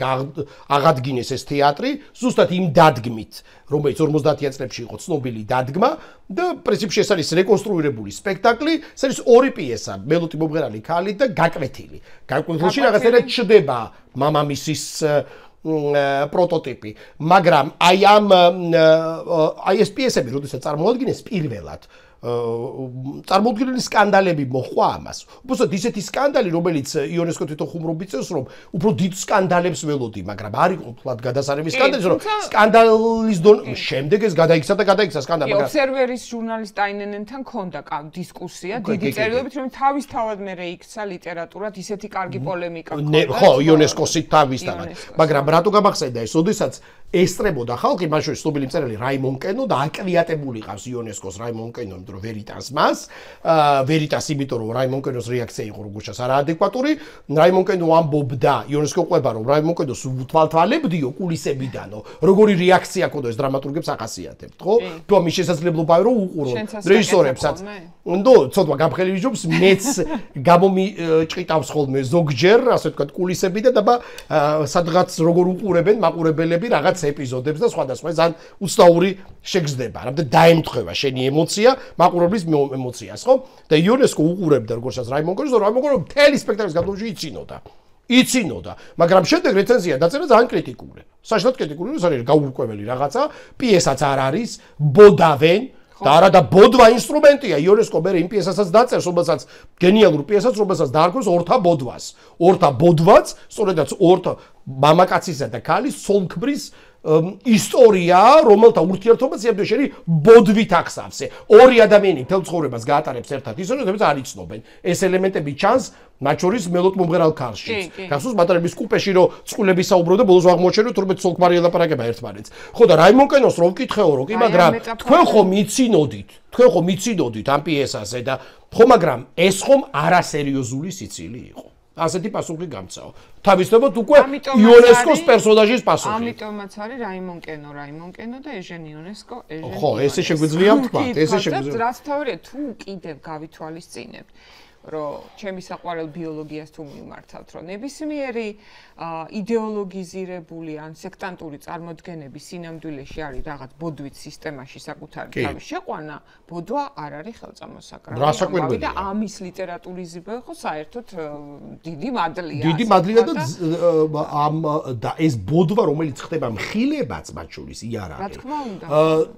აღადგინეს ეს თეატრი, ზუსტად იმ დადგმით, რომელიც 50-იან წლებში იყო ცნობილი დადგმა და პრინციპში ეს არის რეკონსტრუირებული სპექტაკლი, ეს არის 2 პიესა, მელოდი მომღერალი ქალი და გაკვეთილი. გაკვეთილში რაღაცა ჩდება მამამისის პროტოტიპი, მაგრამ აი ეს პიესები, როდესაც წარმოადგენს პირველად წარმოუდგენელი სკანდალები მოხდა ამას. უბრალოდ ისეთი სკანდალი, რომელიც იუნესკო თვითონ ხუმრობ იწევს, რომ უფრო დიდ სკანდალებს ველოდი, მაგრამ არ იყო ფლად გადასარევი სკანდალი, რომ სკანდალის შემდეგ ეს გადაიქცა სკანდალი. ობსერვერის ჟურნალისტ აინენენთან ჰქონდა დისკუსია, დიდი წერილობით, რომ თავისთავად მე იქცა ლიტერატურად ისეთი კარგი პოლემიკა ჰქონდა. ხო, იუნესკოსით თავისთავად. მაგრამ რატო გამახსენდა ეს, ოდესაც ესწრებოდა ხალხი, მაშინ ცნობილი მწერალი რაიმონ კენო და აკლიატებული ყავს იუნესკოს რაიმონ კენო, იმიტომ რომ ვერიტას მას, ვერიტას იმიტომ რომ რაიმონ კენოს რეაქცია იყო როგორც არაადეკვატური, რაიმონ კენო ამბობდა იუნესკო ყვება რომ რაიმონ კენოს უთვალთვალებდიო კულისებიდანო, როგორი რეაქცია ჰქონდა ეს დრამატურგებს ახასიათებთ, ხო? თუ ამის შესაძლებლობაა რომ უყურო რეჟისორებსაც. ნუ ცოტა გამხელი ვიჯობს, მეც გამომიჭიტავს ხოლმე ზოგჯერ, ასე ვთქვათ, კულისებიდან და სადღაც როგორ უყურებენ მაყურებელები რაღაც ეპიზოდებს და სხვადასხვა ზან უცნაური შეგრძნება. რამდენ დაემთხება შენი ემოცია, მაყურებლის ემოციას, ხო? და იუნესკო უყურებდა როგორც რაიმონ კენოს, რაიმონ კენო მთელი სპექტაკლის განმავლობაში იცინოდა, მაგრამ შემდეგ რეცენზია დაწერა ძალიან კრიტიკული. საშინლად კრიტიკული, ეს არის გაურკვეველი რაღაცა, პიესაც არ არის, ბოდავენ და არა და ბოდვა ინსტრუმენტია. იუნესკო მე იმ პიესასაც დაწერს, რომელსაც გენიალურ პიესას, რომელსაც დაარქვეს ორთა ბოდვას, სწორედაც ორთა მამაკაცისა და ქალის სოლქმრის ისტორია, რომელთა ურთიერთობაც იმდენშენი ბოდვით ახსავსე. ორი ადამიანი მთელ ცხოვრებას გაატარებს ერთად, ისე რომ არ იცნობენ. ეს ელემენტები ჩანს მათ შორის მელოდ მომღერალ ქალშიც. გახსოვს მატარების კუპეში რომ წყვილები საუბრობდნენ, ბოლოს აღმოჩენილ თურმე სოლქმარი ელაპარაკება ერთმანეთს. ხო და რაიმონ კენოს რომ ვკითხეო რომ კი, მაგრამ თქვენ ხომ იცინოდით ამ პიესაზე და ხო, მაგრამ ეს ხომ არასერიოზული სიცილი იყო. ასეთი პასუხი გამცაო. თავისთავად უკვე იუნესკოს პერსონაჟის პასუხი. ამიტომაც არის რაიმონ კენო და ეჟენ იუნესკო, ხო, ესე შეგვიძლია ვთქვა, რაც თავია თუ კიდევ გავითვალისწინებთ, რომ ჩემი საყვარელ ბიოლოგიას თუ მიმართავთ, რომ ნებისმიერი იდეოლოგიზირებული ან სექტანტური წარმოდგენები სინამდვილეში არის რაღაც ბოდვით სისტემაში საკუთარი თავის შეყვანა, ბოდვა არ არის ხელწამოსაკრავი და ამის ლიტერატურიზება ხო საერთოდ დიდი მადლია და ეს ბოდვა რომელიც ხდება მხილებაც მათ შორის იარაღი. რა თქმა უნდა.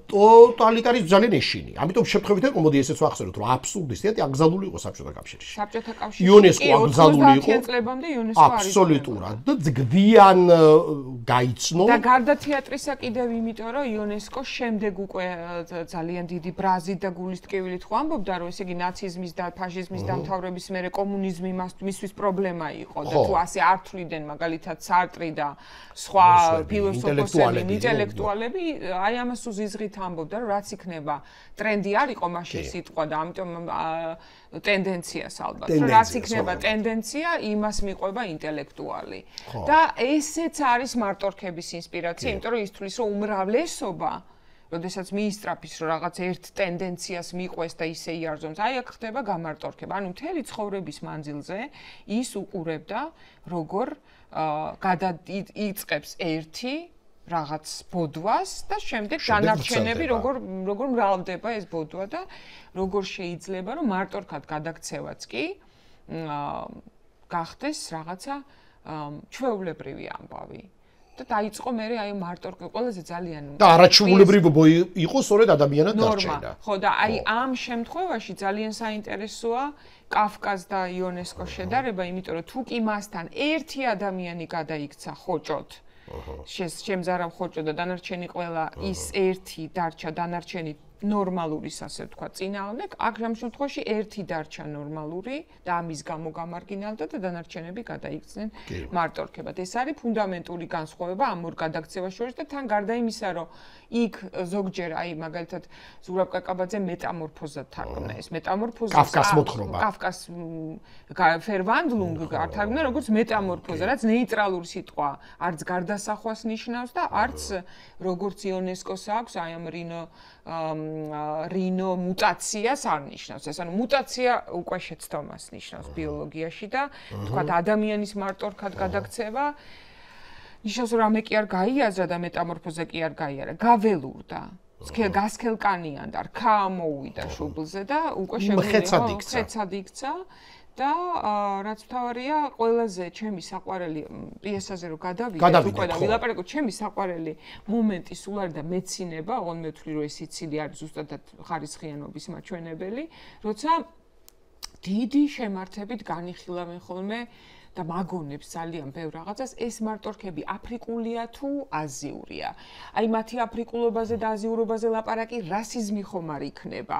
ტოტალიტარიზმი ძალიან ეშინი. ამიტომ შემთხვევით მოდი ესეც ვახსენოთ, რომ აბსურდის თეატრი აკრძალული იყო საბჭოთა კავშირში. საბჭოთა კავშირში იუნესკო აკრძალული იყო. 90-იან წლებამდე იუნესკო არის. აბსოლუტურად. გვიან გაიცნო და გარდა თეატრისა კიდევ იმიტომ რომ იუნესკო შემდეგ უკვე ძალიან დიდი ბრაზით და გულის ტკივილით ხო ამბობდა რომ ესე იგი ნაციზმის და ფაშიზმის დამთავრების მერე კომუნიზმი მისთვის პრობლემა იყო და თუ ასე არ თვლიდნენ მაგალითად სარტრი და სხვა ფილოსოფოსები, ინტელექტუალები, აი ამას უზიზღით ამბობდა რომ რაც იქნება ტრენდი არ იყო მაშინ სიტყვა და ამიტომ ტენდენციას ალბათ რომ რაც იქნება ტენდენცია იმას მიყვება ინტელექტუალი და ესეც არის მარტორქების ინსპირაცია იმიტომ რომ ის თulis რომ უმრავლესობა როდესაც მიისწრაფის რომ რაღაც ერთ ტენდენციას მიყვეს და ისე იარზომს აი აქ ხდება გამარტორქება ანუ მთელი ცხოვრების მანძილზე ის უყურებდა როგორ გადაიწყებს ერთი რაღაც ბოდვას და შემდეგ დანარჩენები როგორ მრავლდება ეს ბოდვა და როგორ შეიძლება რომ მარტორქად გადაქცევაც კი გახდეს რაღაცა ჩვეულებრივი ამბავი და დაიწყო მე აი მარტორქი ყველაზე ძალიან და არაჩვეულებრივი იყო სწორედ ადამიანად დარჩენა. ხო და აი ამ შემთხვევაში ძალიან საინტერესოა კაფკას და იუნესკოს შედარება, იმიტომ რომ თუ კი მასთან ერთი ადამიანი გადაიქცა ხოჭოდ შემზარავ ხოჭო და დანარჩენი ყველა ის ერთი დარჩა დანარჩენი ნორმალურის ასე ვთქვა წინააღმდეგ, აქ ამ შემთხვევაში ერთი დარჩა ნორმალური და ამის გამო გამარგინალდა და დანარჩენები გადაიქცნენ მარტორქებად. ეს არის ფუნდამენტური განსხვავება ამ ორ გადაქცევას შორის და თან გარდა იმისა, რომ იქ ზოგჯერ აი მაგალითად ზურაბ კაკაბაძე მეტამორფოზად თარგმნა ეს მეტამორფოზა კაფკას მოთხრობა კაფკას ფერვანდლუნგ თარგმნა როგორც მეტამორფოზა, რაც ნეიტრალური სიტყვა, არც გარდასახვას ნიშნავს და არც როგორც იუნესკოს აქვს აი ამ რინო მუტაციას არ ნიშნავს. ეს ანუ მუტაცია უკვე შეცდომას ნიშნავს ბიოლოგიაში და თქვათ ადამიანის მარტორქად გადაქცევა ნიშნავს რომ ამე კი არ გაიაზრა და მეტამორფოზა კი არ გაიარა, გაველურდა. გასქელკანიანდა, რქა ამოუვიდა შუბლზე და უკვე ხეცად იქცა. და რაც თავარია, ყველაზე ჩემი საყვარელი პიესაზე რომ გადავიდეთ უკვე და ვილაპარაკოთ, ჩემი საყვარელი მომენტი სულ არის და მეცინება, ოღონდ მე ვთვლი რომ ეს სიცილი არის ზუსტად ხარისხიანობის მაჩვენებელი, როცა დიდი შემართებით განიხილავენ ხოლმე და მაგონებს ძალიან ბევრ რაღაცას, ეს მარტორქები აფრიკულია თუ აზიურია. აი მათი აფრიკულობაზე და აზიურობაზე ლაპარაკი რასიზმი ხომ არ იქნება.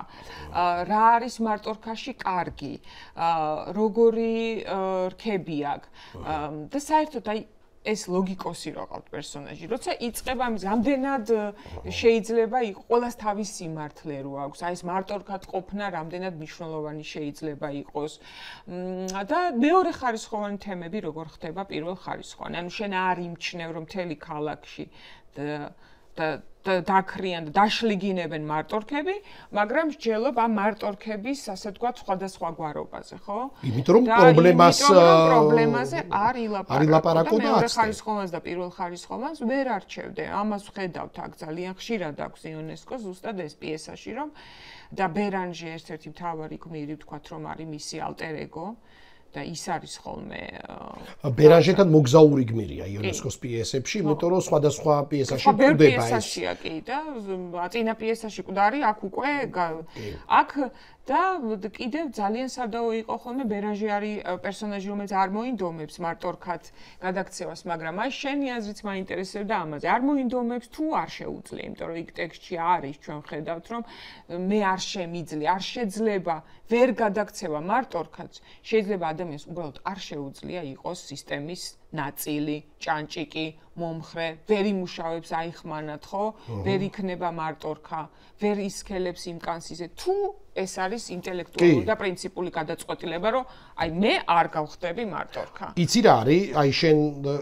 რა არის მარტორქაში კარგი, როგორი რქები აქვს და საერთოდ აი ეს ლოგიკოსი რო ყავთ პერსონაჟი, როცა იწყება ამის რამდენად შეიძლება იყოს ყოველას თავის სიმართლე რო აქვს, აი ეს მარტორქად ყოფნა რამდენად მნიშვნელოვანი შეიძლება იყოს და მეორე ხარისხოვანი თემები როგორ ხდება პირველ ხარისხოვანი. ანუ შენ არ იმჩნევ რომ მთელი ქალაქში და დაქრიან და დაშლიგინებენ მარტორქები, მაგრამ მსჯელობ ამ მარტორქების, ასე ვთქვათ, სხვადასხვა გვარობაზე, ხო? იმიტომ რომ პრობლემაზე არ ილაპარაკო და მეორე ხარისხოვანს და პირველ ხარისხოვანს ვერ არჩევდე. ამას ვხედავთ აქ ძალიან ხშირად აქვს იუნესკოს ზუსტად ეს პიესაში, რომ და ბერანჟე ერთ-ერთი მთავარი გმირი ვთქვათ, რომ არის მისი ალტერ ეგო. და ის არის ხოლმე ბერანჟეთან მოგზაური გმირია იუნესკოს პიესებში, იმიტომ რომ სხვადასხვა პიესაში კვდება ეს. პიესაშია კი და წინა პიესაში კვდარი, აქ უკვე აქ და კიდევ ძალიან სადაო იყო ხოლმე ბერანჟე არის პერსონაჟი, რომელიც არ მოინდომებს მარტორქად გადაქცევას, მაგრამ აი შენი აზრიც მაინტერესებდა ამაზე. არ მოინდომებს თუ არ შეუძლია, იმიტომ რომ იქ ტექსტში არის ჩვენ ხედავთ, რომ მე არ შემიძლია, არ შეძლება ვერ გადაქცევა მარტორქად, შეიძლება ადამიანს უბრალოდ არ შეუძლია იყოს სისტემის ნაწილი, ჭანჭიკი, მომხრე, ვერ იმუშავებს აიხმანად, ხო? ვერ იქნება მარტორქა, ვერ ისქელებს იმ კანსიზე. თუ ეს არის ინტელექტუალური და პრინციპული გადაწყვეტილება, რომ აი მე არ გავხდები მარტორქა. იცი რა არის? აი შენ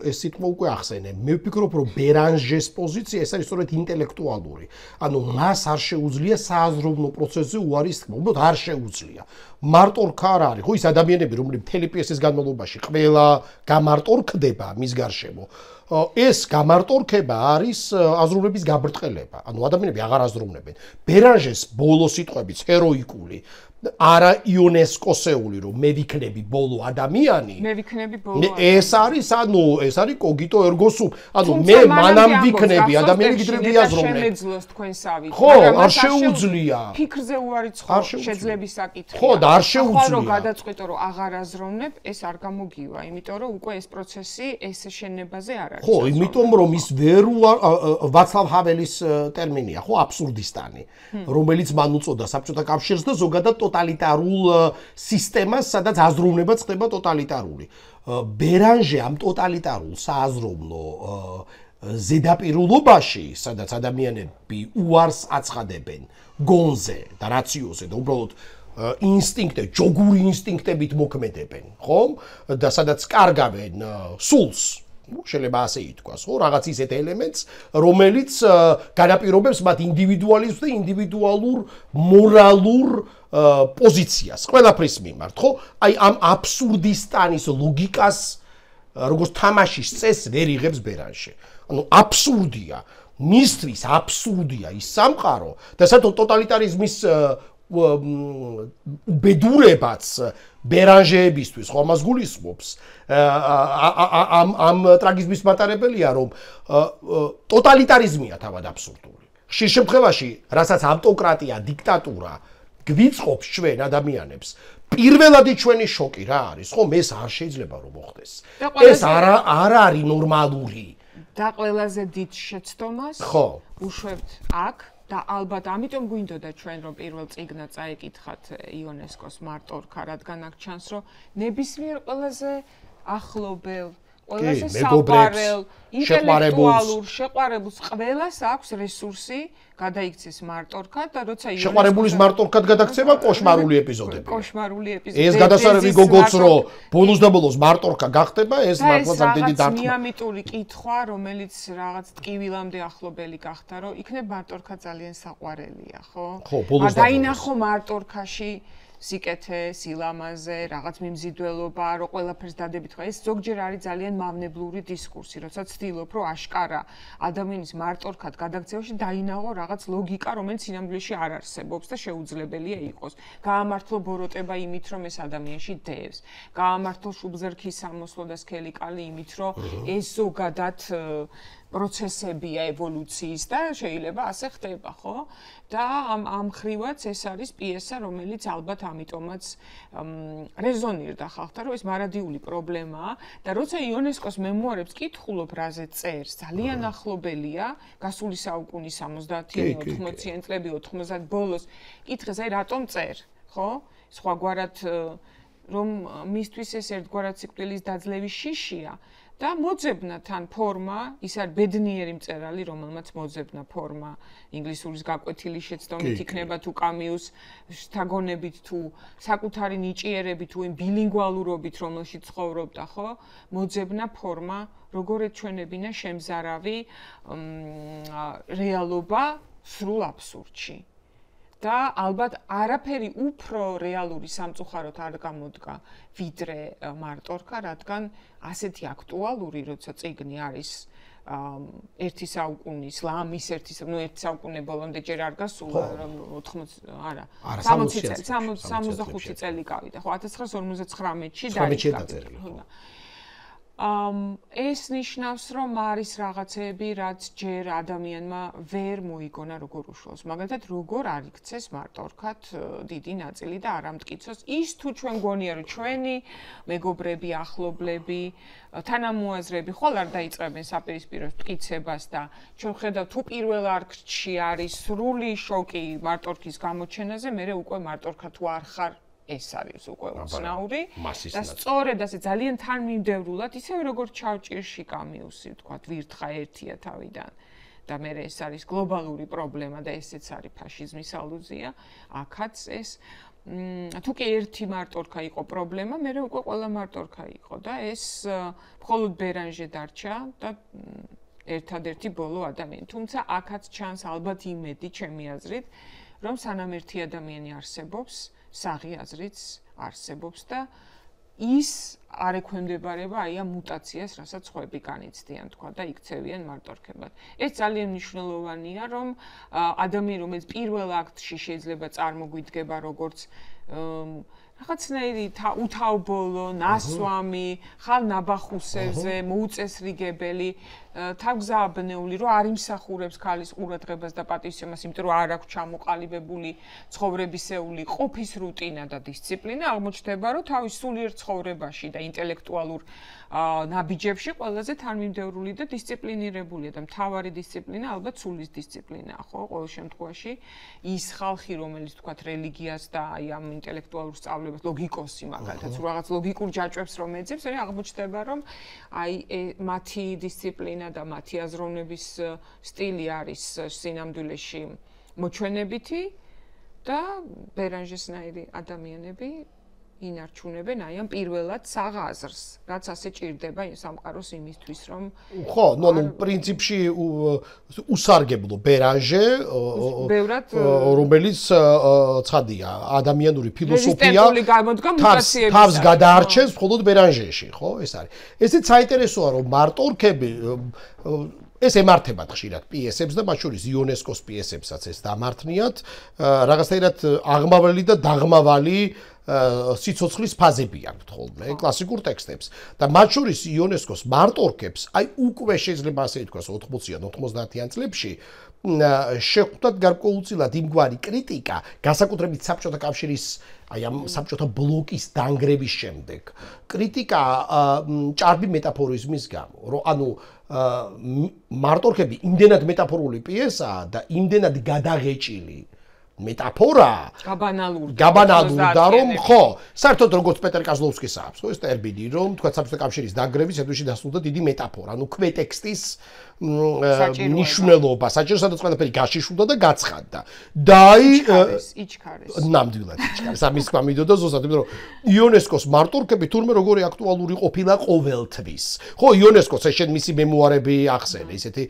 ეს სიტყვა უკვე ახსენე. მე ვფიქრობ, რომ ბერანჟეს პოზიცია ეს არის სწორედ ინტელექტუალური. ანუ მას არ შეუძლია სააზროვნო პროცესზე უარის თქმა, უბრალოდ არ შეუძლია. მარტორქა არ არის, ხო ის ადამიანები, რომლებიც მთელი პიესის განმავლობაში ყველა გამარტორქდება მის გარშემო. ეს გამარტორქება არის აზროვნების გაბრტყელება. ანუ ადამიანები აღარ აზროვნებენ. ბერანჟეს ბოლო სიტყვებიც ჰეროიკული, არა იუნესკოსეული, რომ მე ვიქნები ბოლო ადამიანი. მე ვიქნები ბოლო ადამიანი. ეს არის, ანუ ეს არის კოგიტო ერგო სუმ. ანუ მე მანამ ვიქნები ადამიანი გიდრები აზროვნებ. შემეძლოს თქვენსავით. ხო, არ შეუძლია. ფიქრზე უარი ცხოვრება შეძლების საკითხია. ხო, და არ შეუძლია. ხო, გადაწყვეტო რომ აღარ აზროვნებ, ეს არ გამოგივა, იმიტომ რომ უკვე ეს პროცესი ეს შენობაზე არ არის. ხო, იმიტომ რომ ის ვერ ვაცლავ ჰაველის ტერმინია, ხო, აბსურდისტანი, რომელიც მან უწოდა საბჭოთა კავშირს და ზოგადად ტოტალიტარულ სისტემას, სადაც აზროვნება ხდება ტოტალიტარული. ბერანჟე ამ ტოტალიტარულ სააზროვნო ზედაპირულობაში, სადაც ადამიანები უარს აცხადებენ გონზე და რაციოზე და უბრალოდ ინსტინქტები, ჯოგური ინსტინქტებით მოქმედებენ, ხომ? და სადაც კარგავენ სულს, შეიძლება ასე ითქვას, ხო, რაღაც ისეთ ელემენტს, რომელიც განაპირობებს მათ ინდივიდუალიზმს და ინდივიდუალურ მორალურ პოზიციას ყველაფრის მიმართ, ხო? აი ამ აბსურდისტანის ლოგიკას როგორც თამაშის წესს ვერ იღებს ბერანჟე. ანუ აბსურდია, მისთვის აბსურდია ის სამყარო და საერთოდ ტოტალიტარიზმის ბედურებაც ბერანჟეებისთვის ხო ამას გულისხმობს ამ ტრაგიზმის მატარებელია რომ ტოტალიტარიზმია თავად აბსურდული. ხშირ შემთხვევაში, რასაც ავტოკრატია, დიქტატურა გვიწყობს ჩვენ ადამიანებს, პირველადი ჩვენი შოკი რა არის, ხომ ეს არ შეიძლება რომ მოხდეს. ეს არ არის ნორმალური. და ყველაზე დიდ შეცდომას ხო უშვებთ აქ და ალბათ ამიტომ გვინდოდა ჩვენ რომ პირველ წიგნად წაეკითხათ იუნესკოს მარტორქა, რადგან აქ ჩანს რომ ნებისმიერ ყველაზე ახლობელ ყველაზე საყვარელ, ინტელექტუალურ შეყვარებულს ყველას აქვს რესურსი გადაიქცეს მარტორქა და როცა შეყვარებულის მარტორქად გადაქცევა კოშმარული ეპიზოდები. კოშმარული ეპიზოდები. ეს გადასარევი გოგოც რო ბოლოს და ბოლოს მარტორქა გახდება, ეს მართლაც ამ დიდი დარტყმა. მიამიტური კითხვა, რომელიც რაღაც ტკივილამდე ახლობელი გახდა, რომ იქნებ მარტორქა ძალიან საყვარელია, ხო? ხო, ბოლოს და დაინახო მარტორქაში სიკეთე, სილამაზე, რაღაც მიმზიდველობა, რომ ყველაფერს დადებით ხო. ეს ზოგჯერ არის ძალიან მავნებლური დისკურსი, როცა ცდილობ, რომ აშკარა ადამიანის მარტორქად გადაქცევაში დაინახო რაღაც ლოგიკა, რომელიც სინამდვილეში არ არსებობს და შეუძლებელია იყოს. გაამართლო ბოროტება იმით, რომ ეს ადამიანში დევს. გაამართლო შუბზერქის სამოსლო და სქელი კალი იმით, რომ ეს ზოგადად პროცესებია ევოლუციის და შეიძლება ასე ხდება, ხო? და ამ ხრივაც ეს არის პიესა, რომელიც ალბათ ამიტომაც რეზონირდა ხალხთან, რომ ეს მარადიული პრობლემაა და როცა იუნესკოს მემუარებს კითხულობ, რაზე წერს, ძალიან ახლობელია გასული საუკუნის 70-იანი, 80-იანი წლები, 90 ბოლოს. კითხეს, აი რატომ წერ, ხო? სხვაგვარად რომ მისთვის ეს ერთგვარად სიკვდილის დაძლევის შიშია. და მოძებნა თან ფორმა, ის არის ბედნიერი მწერალი, რომელმაც მოძებნა ფორმა ინგლისურის გაკვეთილი შეცდომით იქნება თუ კამიუს შთაგონებით თუ საკუთარი ნიჭიერებით თუ იმ ბილინგვალურობით, რომელშიც ცხოვრობდა, ხო? მოძებნა ფორმა, როგორ ეჩვენებინა შემზარავი რეალობა სრულ აბსურდში. და ალბათ არაფერი უფრო რეალური სამწუხაროდ არ გამოდგა ვიდრე მარტორქა, რადგან ასეთი აქტუალური, როცა წიგნი არის ერთი საუკუნის, ლამის ერთი საუკუნე ბოლომდე ჯერ არ გასულა, 65 წელი გავიდა, ხო, 1959-ში დაიწყო. ეს ნიშნავს, რომ არის რაღაცები, რაც ჯერ ადამიანმა ვერ მოიგონა როგორ უშუალოს. მაგალითად, როგორ არ იქცეს მარტორქად დიდი ნაწილი და არ ამტკიცოს ის თუ ჩვენ გონია, რომ ჩვენი მეგობრები, ახლობლები, თანამოაზრეები ხოლ არ დაიწყებენ საპირისპირო მტკიცებას და ჩვენ ხედავთ თუ პირველ არქში არის სრული შოკი მარტორქის გამოჩენაზე, მე უკვე მარტორქა თუ არ ხარ ეს არის უკვე უცნაური და სწორედ ასე ძალიან თანმიმდევრულად ისევე როგორც ჩავჭირში კამიუსი თქვათ ვირთხა ერთია თავიდან და მე ეს არის გლობალური პრობლემა და ესეც არის ფაშიზმის ალუზია აქაც ეს თუ კი ერთი მარტორქა იყო პრობლემა მე უკვე ყველა მარტორქა იყო და ეს მხოლოდ ბერანჟე დარჩა და ერთადერთი ბოლო ადამიანი თუმცა აქაც ჩანს ალბათ იმედი ჩემი აზრით რომ სანამ ერთი ადამიანი არსებობს საღი აზრიც არსებობს და ის არ ექვემდებარება აი ამ მუტაციას, რასაც ხვები განიცდიან თქვა და იქცევიან მარტორქებად. ეს ძალიან მნიშვნელოვანია, რომ ადამიანი, რომელიც პირველ აქტში შეიძლება წარმოგვიდგება როგორც რაღაცნაირი უთავბოლო, ნასვამი, ხალ ნაბახუსებზე, მოუწესრიგებელი, თავგზააბნეული, რომ არ იმსახურებს ქალის ყურადღებას და პატივისცემას, იმიტომ რომ არ აქვს ჩამოყალიბებული ცხოვრებისეული ყოფის რუტინა და დისციპლინა, აღმოჩნდება, რომ თავის სულიერ ცხოვრებაში და ინტელექტუალურ ნაბიჯებში ყველაზე თანმიმდევრული და დისციპლინირებულია და მთავარი დისციპლინა ალბათ სულის დისციპლინაა, ხო, ყოველ შემთხვევაში ის ხალხი, რომელიც თქვათ რელიგიას და აი ამ ინტელექტუალურ სწავლებას, ლოგიკოსი მაგალითად, რაღაც ლოგიკურ ჯაჭვებს რომ ეძებს, აღმოჩნდება, რომ აი მათი დისციპლინა და მათი აზროვნების სტილი არის სინამდვილეში მოჩვენებითი და ბერანჟესნაირი ადამიანები ინარჩუნებენ აი ამ პირველად საღაზრს, რაც ასე ჭირდება სამყაროს იმისთვის, რომ ხო, ნუ პრინციპში უსარგებლო ბერანჟე, რომელიც ცხადია, ადამიანური ფილოსოფია თავს გადაარჩენს მხოლოდ ბერანჟეში, ხო, ეს არის. ესეც საინტერესოა, რომ მარტორქები ეს ემართებათ ხშირად პიესებს და მათ შორის იუნესკოს პიესებსაც ეს დამართნიათ, რაღაცნაირად აღმავალი და დაღმავალი სიცოცხლის ფაზები აქვთ ხოლმე კლასიკურ ტექსტებს და მათ შორის იონესკოს მარტორქებს აი უკვე შეიძლება ასე ითქვას 80-ან 90-იან წლებში შეხვდათ გარკვეულწილად იმგვარი კრიტიკა განსაკუთრებით საბჭოთა კავშირის აი ამ საბჭოთა ბლოკის დანგრევის შემდეგ კრიტიკა ჭარბი მეტაფორიზმის გამო რომ ანუ მარტორქები იმდენად მეტაფორული პიესაა და იმდენად გადაღეჭილი მეტაფორა გაბანალურდა რომ ხო საერთოდ როგორც პეტერ კაზლოვსკის აქვს ხო ეს ტერმინი რომ თქვა საბჭოთა კავშირის დანგრევის ედოში დასრულდა დიდი მეტაფორა ანუ ქვეტექსტის ნიშნულობა საჭირო სადაც ყველაფერი გაშიშულდა და გაცხადდა და აი იჩქარეს ნამდვილად იჩქარეს ამის თქვა მიდოდა ზუსტად იმიტომ რომ იონესკოს მარტორქები თურმე როგორი აქტუალური ყოფილა ყოველთვის ხო იონესკოს ეს შენ მისი მემუარები ახსენე ისეთი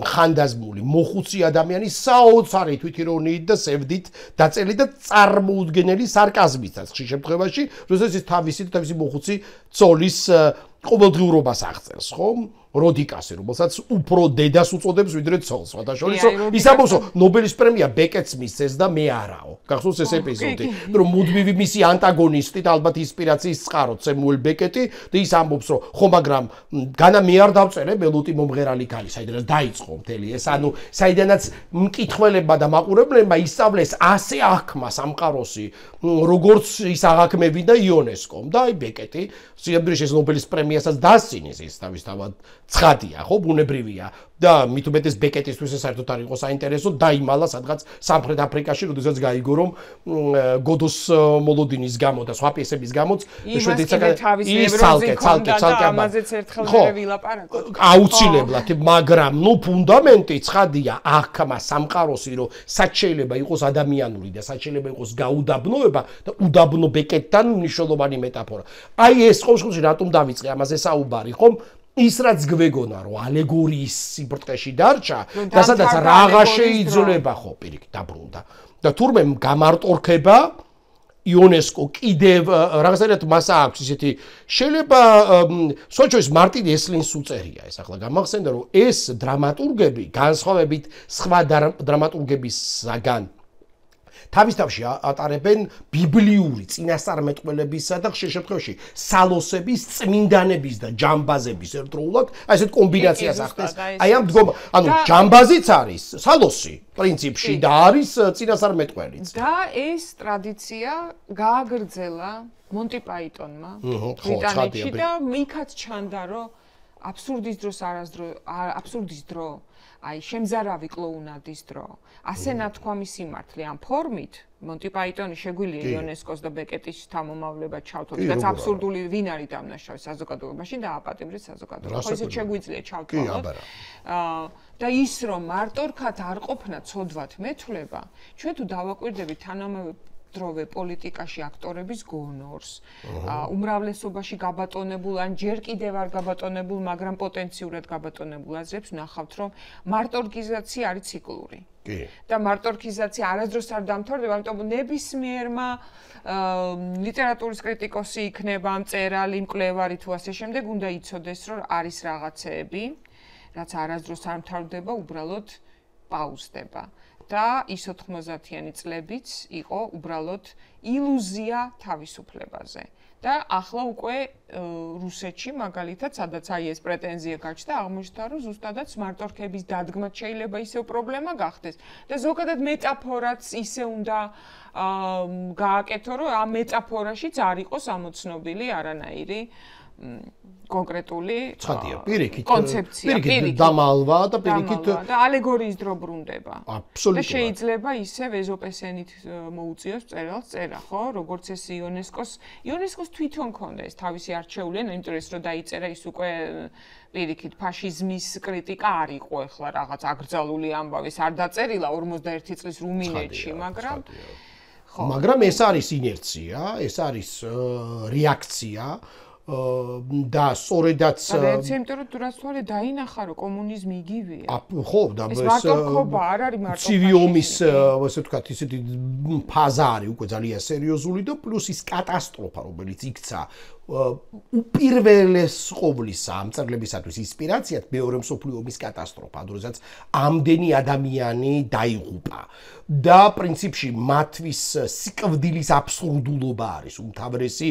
ხანდაზმული მოხუცი ადამიანის საოცარი თვითირონიით და სევდით დაწელი და წარმოუდგენელი სარკაზმითაც ხშირ შემთხვევაში როდესაც ის თავისი მოხუცი ცოლის ყოველდღიურობას აღწერს ხო როდიკასი რომელსაც უფრო დედას უწოდებს ვიდრე ცოლს სხვადასხვა ის ამბობს რომ ნობელის პრემია ბეკეტს მისცეს და მე არაო გახსოვს ეს ეპიზოდი რომ მუდმივი მისი ანტაგონისტი და ალბათ ინსპირაციის წყაროთ სემუელ ბეკეტი და ის ამბობს რომ ხო მაგრამ განა მე არ დავწერე მელოტი მომღერალი ქალი საიდანაც დაიწყო მთელი ეს ანუ საიდანაც მკითხველებმა და მაყურებლებმა ისწავლეს ასე აღქმა სამყაროსი როგორც ის აღაქმევიდა იონესკომ და აი ბეკეტი სიამბრის ნობელის პრემიასაც დასცინეს ის თავისთავად ცხადია ხო ბუნებრივია და მით უმეტეს ბეკეტისთვის საერთოდ არ იყო საინტერესო დაიმალა სადღაც სამხრეთ აფრიკაში როდესაც გაიგო რომ გოდოს მოლოდინის გამო და სხვა პიესების გამოც ის ცალკე ამაზეც ერთხელ მე ვილაპარაკოთ აუცილებლად მაგრამ ნუ ფუნდამენტი ცხადია აღქმა სამყაროსი რომ სად შეიძლება იყოს ადამიანური და სად შეიძლება იყოს გაუდაბნოება და უდაბნო ბეკეტთან მნიშვნელოვანი მეტაფორა აი ეს ყოველთვის რატომ დავიწყე ამაზე საუბარი ხომ ის რაც გვეგონა რომ ალეგორიის სიბრტყეში დარჩა და სადაც რაღა შეიძლება ხო პირიქით დაბრუნდა და თურმე გამარტორქება იონესკო კიდევ რაღაცნაირად მას აქვს ისეთი შეიძლება სოჩოის მარტინ ესლინს უწერია ეს ახლა გამახსენდა რომ ეს დრამატურგები განსხვავებით სხვა დრამატურგებისგან თავის თავში ატარებენ ბიბლიური წინასწარმეტყველებისა და ხშირ შემთხვევაში სალოსების, წმინდანების და ჯამბაზების ერთდროულად, აი ესეთ კომბინაციას ახდენს. აი ამ დგომა, ანუ ჯამბაზიც არის სალოსი პრინციპში და არის წინასწარმეტყველიც. და ეს ტრადიცია გააგრძელა მონტი პაიტონმა ბრიტანეთში და იქაც ჩანდა რომ აბსურდის დრო აი შემზარავი კლოუნადის დრო ასე ნათქვამი სიმართლე ამ ფორმით მონტი პაიტონი შეგვიძლია იონესკოს და ბეკეტის თანამომავლობა ჩავთვალოთ რაც აბსურდული ვინ არის დამნაშავე საზოგადოებაში და აპატიმრებს საზოგადოებას ხო ისე შეგვიძლია ჩავთვალოთ და ის რომ მარტორქად არ ყოფნა ცოდვად მეთვლება ჩვენ თუ დავაკვირდებით თანამედროვე დროვე პოლიტიკაში აქტორების გონორს უმრავლესობაში გაბატონებულ ან ჯერ კიდევ არ გაბატონებულ მაგრამ პოტენციურად გაბატონებულ აზრებს ნახავთ რომ მარტორქიზაცია არის ციკლური და მარტორქიზაცია არასდროს არ დამთავრდება ამიტომ ნებისმიერმა ლიტერატურის კრიტიკოსი იქნება მწერალი მკვლევარი თუ ასე შემდეგ უნდა იცოდეს რომ არის რაღაცეები რაც არასდროს არ მთავრდება უბრალოდ პაუზდება და ის 90-იანი წლებიც იყო უბრალოდ ილუზია თავისუფლებაზე. და ახლა უკვე რუსეთში მაგალითად სადაც აი ეს პრეტენზია გაჩნდა აღმოჩნდა რომ ზუსტადაც მარტორქების დადგმაც შეიძლება ისევ პრობლემა გახდეს და ზოგადად მეტაფორაც ისე უნდა გააკეთო რომ ამ მეტაფორაშიც არ იყოს ამოცნობილი არანაირი კონკრეტული კონცეფცია პირიქით დამალვა და პირიქით და ალეგორიის დრო ბრუნდება აბსოლუტურად და შეიძლება ისევ ეზოპესენით მოუწიოს წერალს წერა ხო როგორც ეს იონესკოს თვითონ ქონდა ეს თავისი არჩეული ენა იმიტომ რომ დაიწერა ის უკვე პირიქით ფაშიზმის კრიტიკა არ იყო ახლა რაღაც აკრძალული ამბავის არ დაწერილა 41 წლის რუმინეთში მაგრამ ეს არის ინერცია ეს არის რეაქცია და სწორედაც რეაქცია იმიტომ რომ დურასვალი დაინახა რომ კომუნიზმი იგივეა ხო და ეს მარტოქობა არ არის მარტო ცივი ომის ასე ვთქვათ ისეთი ფაზა არის უკვე ძალიან სერიოზული და პლუს ის კატასტროფა რომელიც იქცა უპირველეს ყოვლისა ამ წლებისათვის ინსპირაციად მეორე მსოფლიო ომის კატასტროფა, როდესაც ამდენი ადამიანი დაიღუპა და პრინციპში მათთვის სიკვდილის აბსურდულობა არის უმთავრესი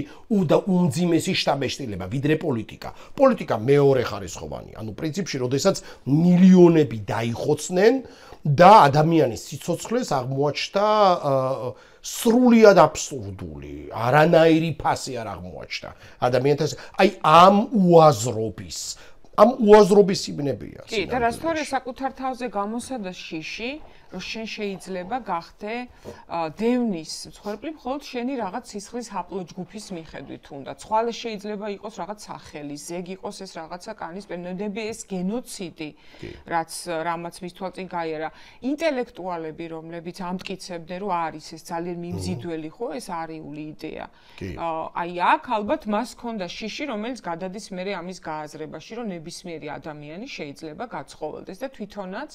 და უმძიმესი შთაბეჭდილება ვიდრე პოლიტიკა. პოლიტიკა მეორე ხარისხოვანი, ანუ პრინციპში როდესაც მილიონები დაიხოცნენ და ადამიანის სიცოცხლეს აღმოაჩნდა სრულიად აბსურდული, არანაირი ფასი არ აღმოაჩნდა ადამიანთა, აი ამ უაზრობის სიბნებია. კი, და რაც თორე საკუთარ თავზე გამოსადა შიში, რომ შენ შეიძლება გახდე დევნის მსხვერპლი მხოლოდ შენი რაღაც სისხლის ჰაპლოჯგუფის მიხედვით უნდა. ცვალე შეიძლება იყოს რაღაც სახელი, ზეგ იყოს ეს რაღაცა კანის პერნოდები, ეს გენოციდი, რამაც მის თვალწინ გაიარა. ინტელექტუალები, რომლებიც ამტკიცებდნენ, რომ არის ეს ძალიან მიმზიდველი ხო, ეს არიული იდეა. აი აქ ალბათ მას ჰქონდა შიში, რომელიც გადადის მერე ამის გააზრებაში, რომ ნებისმიერი ადამიანი შეიძლება გაცხოველდეს და თვითონაც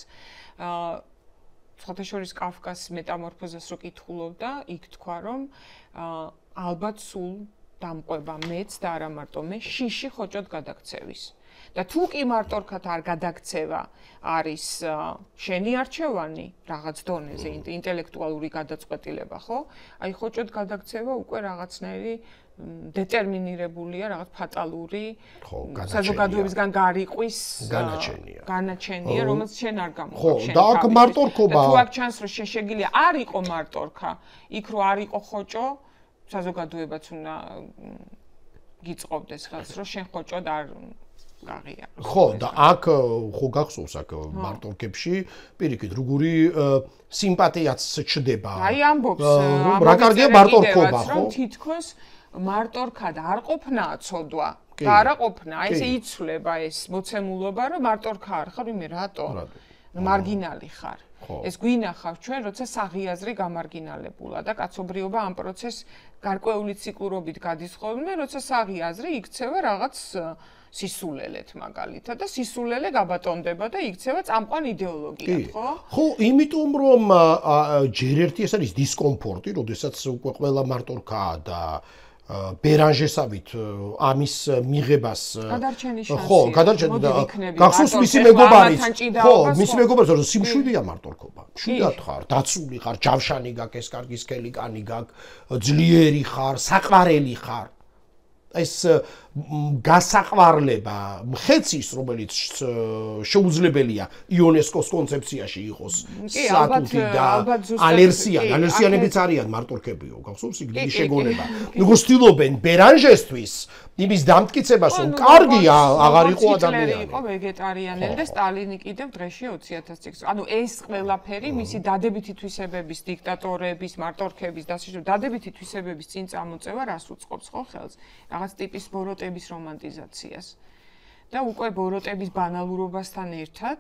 ხოთაშორის კაფკას მეტამორფოზას რო კითხულობდა, იქ თქვა რომ ალბათ სულ დამყვება მეც და არა მარტო მე შიში ხოჭოდ გადაქცევის. და თუ კი მარტორქად არ გადაქცევა არის შენი არჩევანი რაღაც დონეზე ინტელექტუალური გადაწყვეტილება, ხო? აი ხოჭოდ გადაქცევა უკვე რაღაცნაირი დეტერმინირებულია, რაღაც ფატალური საზოგადოებისგან გარიყვის განაჩენია, რომელიც შენ არ გამოყავს. ხო, და აქ მარტორქობა. თუ აქ ჩანს რომ შენ შეგიძლია არ იყო მარტორქა, იქ რო არ იყო ხოჭო, საზოგადოებაც უნდა გიწყობდეს ხელს, რომ შენ ხოჭოდ არ გაღია. ხო, და აქ ხო გახსოვს აქ მარტორქებში, პირიქით, როგორი სიმპათიაც ჩდება. აი ამბობს, რა კარგია მარტორქობა, ხო? რომ თითქოს მარტორქად არ ყოფნაა ცოდვა და არა ყოფნა, აი ესე იცვლება ეს მოცემულობა, რომ მარტორქა არ ხარ, იმე რატო? მარგინალი ხარ. ეს გვინახავს ჩვენ, როცა საღიაზრი გამარგინალებულა და კაცობრიობა ამ პროცესს გარკვეული ციკლურობით გადის ხოლმე, როცა საღიაზრი იქცევა რაღაც სისულელეთ მაგალითად და სისულელე გაბატონდება და იქცევა წამყვან იდეოლოგიად, ხო? ხო, იმიტომ რომ ჯერ ერთი ეს არის დისკომფორტი, როდესაც უკვე ყველა მარტორქაა და ბერანჟესავით ამის მიღებას ხო, გადარჩენი და გახსოვს მისი მეგობარიც, ხო, მისი მეგობარიც რომ სიმშვიდეა მარტორქობა. მშვიდად ხარ, დაცული ხარ, ჯავშანი გაქვს, ეს კარგი სკელი კანი გაქვს, ძლიერი ხარ, საყვარელი ხარ. ეს გასაყვარლება მხეცის, რომელიც შეუძლებელია იუნესკოს კონცეფციაში იყოს სტატუტი და ალერსიანებიც არიან მარტორქებიო, გახსოვს იგი შეგონება. როგორც ცდილობენ ბერანჟესთვის იმის დამტკიცებას, რომ კარგია, აღარ იყო ადამიანი. იყო ვეგეტარიანელი და სტალინი კიდევ დღეში 20,000 წიგნს. ანუ ეს ყველაფერი მისი დადებითი თვისებების, დიქტატორების, მარტორქების და დადებითი თვისებების წინ წამოწევა რას უწყობს ხო ხელს? რაღაც ტიპის ბოროტების რომანტიზაციას. და უკვე ბოროტების ბანალურობასთან ერთად